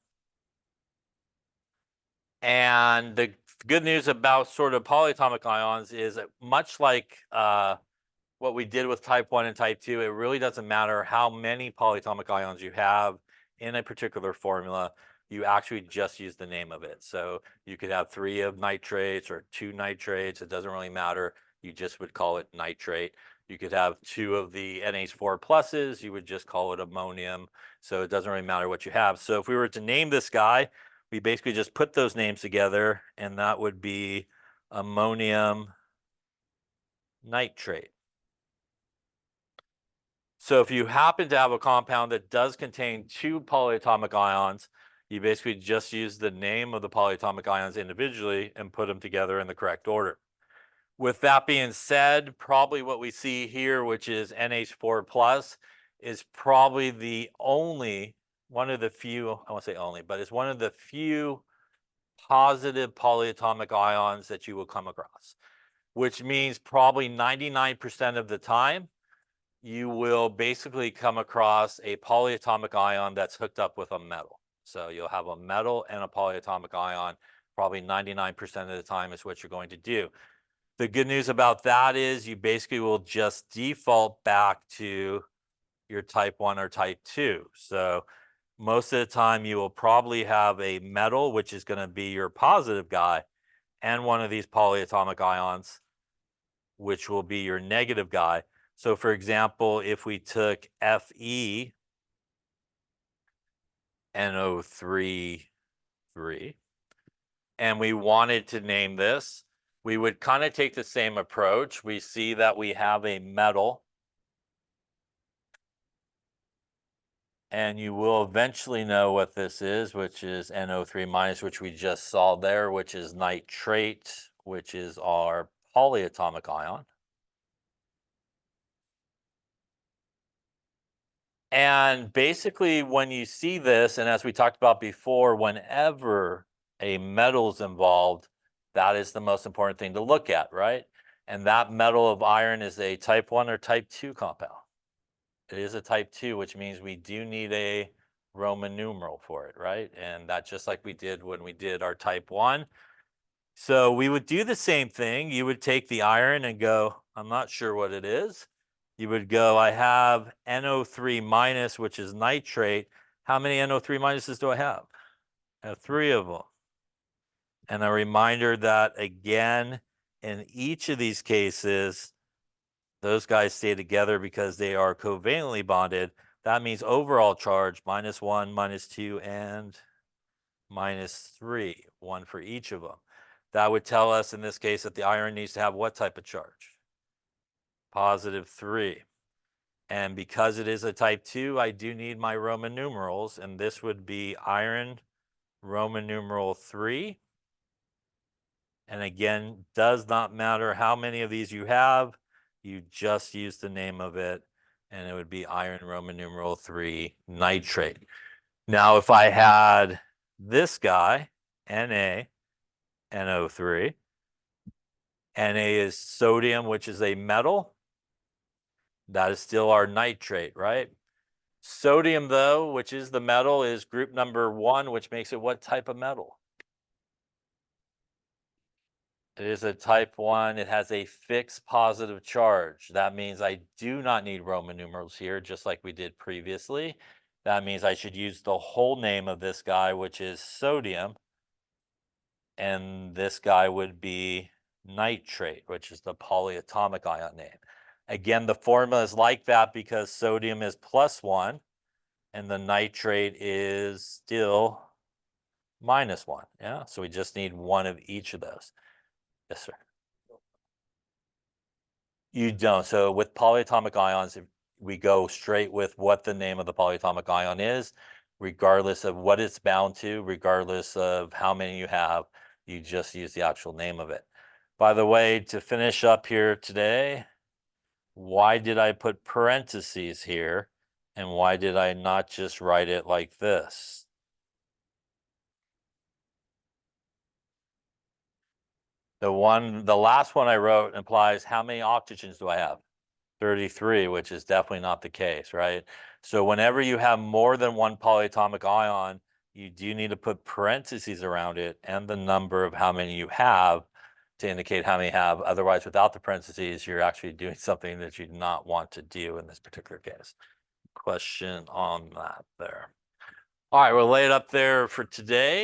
And the good news about sort of polyatomic ions is that much like what we did with type 1 and type 2, it really doesn't matter how many polyatomic ions you have in a particular formula. You actually just use the name of it. So you could have 3 of nitrates or 2 nitrates. It doesn't really matter. You just would call it nitrate. You could have 2 of the NH4 pluses. You would just call it ammonium. So it doesn't really matter what you have. So if we were to name this guy, we basically just put those names together, and that would be ammonium nitrate. So if you happen to have a compound that does contain 2 polyatomic ions, you basically just use the name of the polyatomic ions individually and put them together in the correct order. With that being said, probably what we see here, which is NH4 plus, is probably the only, one of the few, I won't say only, but it's one of the few positive polyatomic ions that you will come across, which means probably 99% of the time, you will basically come across a polyatomic ion that's hooked up with a metal. So you'll have a metal and a polyatomic ion, probably 99% of the time is what you're going to do. The good news about that is you basically will just default back to your type 1 or type 2. So most of the time you will probably have a metal, which is going to be your positive guy, and one of these polyatomic ions, which will be your negative guy. So for example, if we took Fe NO3 and we wanted to name this, we would kind of take the same approach. We see that we have a metal, and you will eventually know what this is, which is NO3 minus, which we just saw there, which is nitrate, which is our polyatomic ion. And basically, when you see this, and as we talked about before, whenever a metal is involved, that is the most important thing to look at, right? And that metal of iron is a type 1 or type 2 compound. It is a type 2, which means we do need a Roman numeral for it, right? And that's just like we did when we did our type 1. So we would do the same thing. You would take the iron and go, I'm not sure what it is. You would go, I have NO3 minus, which is nitrate. How many NO3 minuses do I have? I have 3 of them. And a reminder that, again, in each of these cases, those guys stay together because they are covalently bonded. That means overall charge, -1, -2, and -3, 1 for each of them. That would tell us, in this case, that the iron needs to have what type of charge? +3. And because it is a type 2, I do need my Roman numerals, and this would be iron Roman numeral 3. And again, does not matter how many of these you have, you just use the name of it, and it would be iron Roman numeral 3 nitrate. Now, if I had this guy, NaNO3, Na is sodium, which is a metal. That is still our nitrate, right? Sodium, though, which is the metal, is group number 1, which makes it what type of metal? It is a type 1. It has a fixed positive charge. That means I do not need Roman numerals here, just like we did previously. That means I should use the whole name of this guy, which is sodium. And this guy would be nitrate, which is the polyatomic ion name. Again, the formula is like that because sodium is +1 and the nitrate is still -1. Yeah, so we just need one of each of those. Yes, sir. You don't. So with polyatomic ions, we go straight with what the name of the polyatomic ion is, regardless of what it's bound to, regardless of how many you have. You just use the actual name of it. By the way, to finish up here today, why did I put parentheses here? And why did I not just write it like this? The last one I wrote implies how many oxygens do I have? 33, which is definitely not the case, right? So whenever you have more than one polyatomic ion, you do need to put parentheses around it and the number of how many you have to indicate how many you have. Otherwise, without the parentheses, you're actually doing something that you do not want to do in this particular case. Question on that there. All right, we'll lay it up there for today.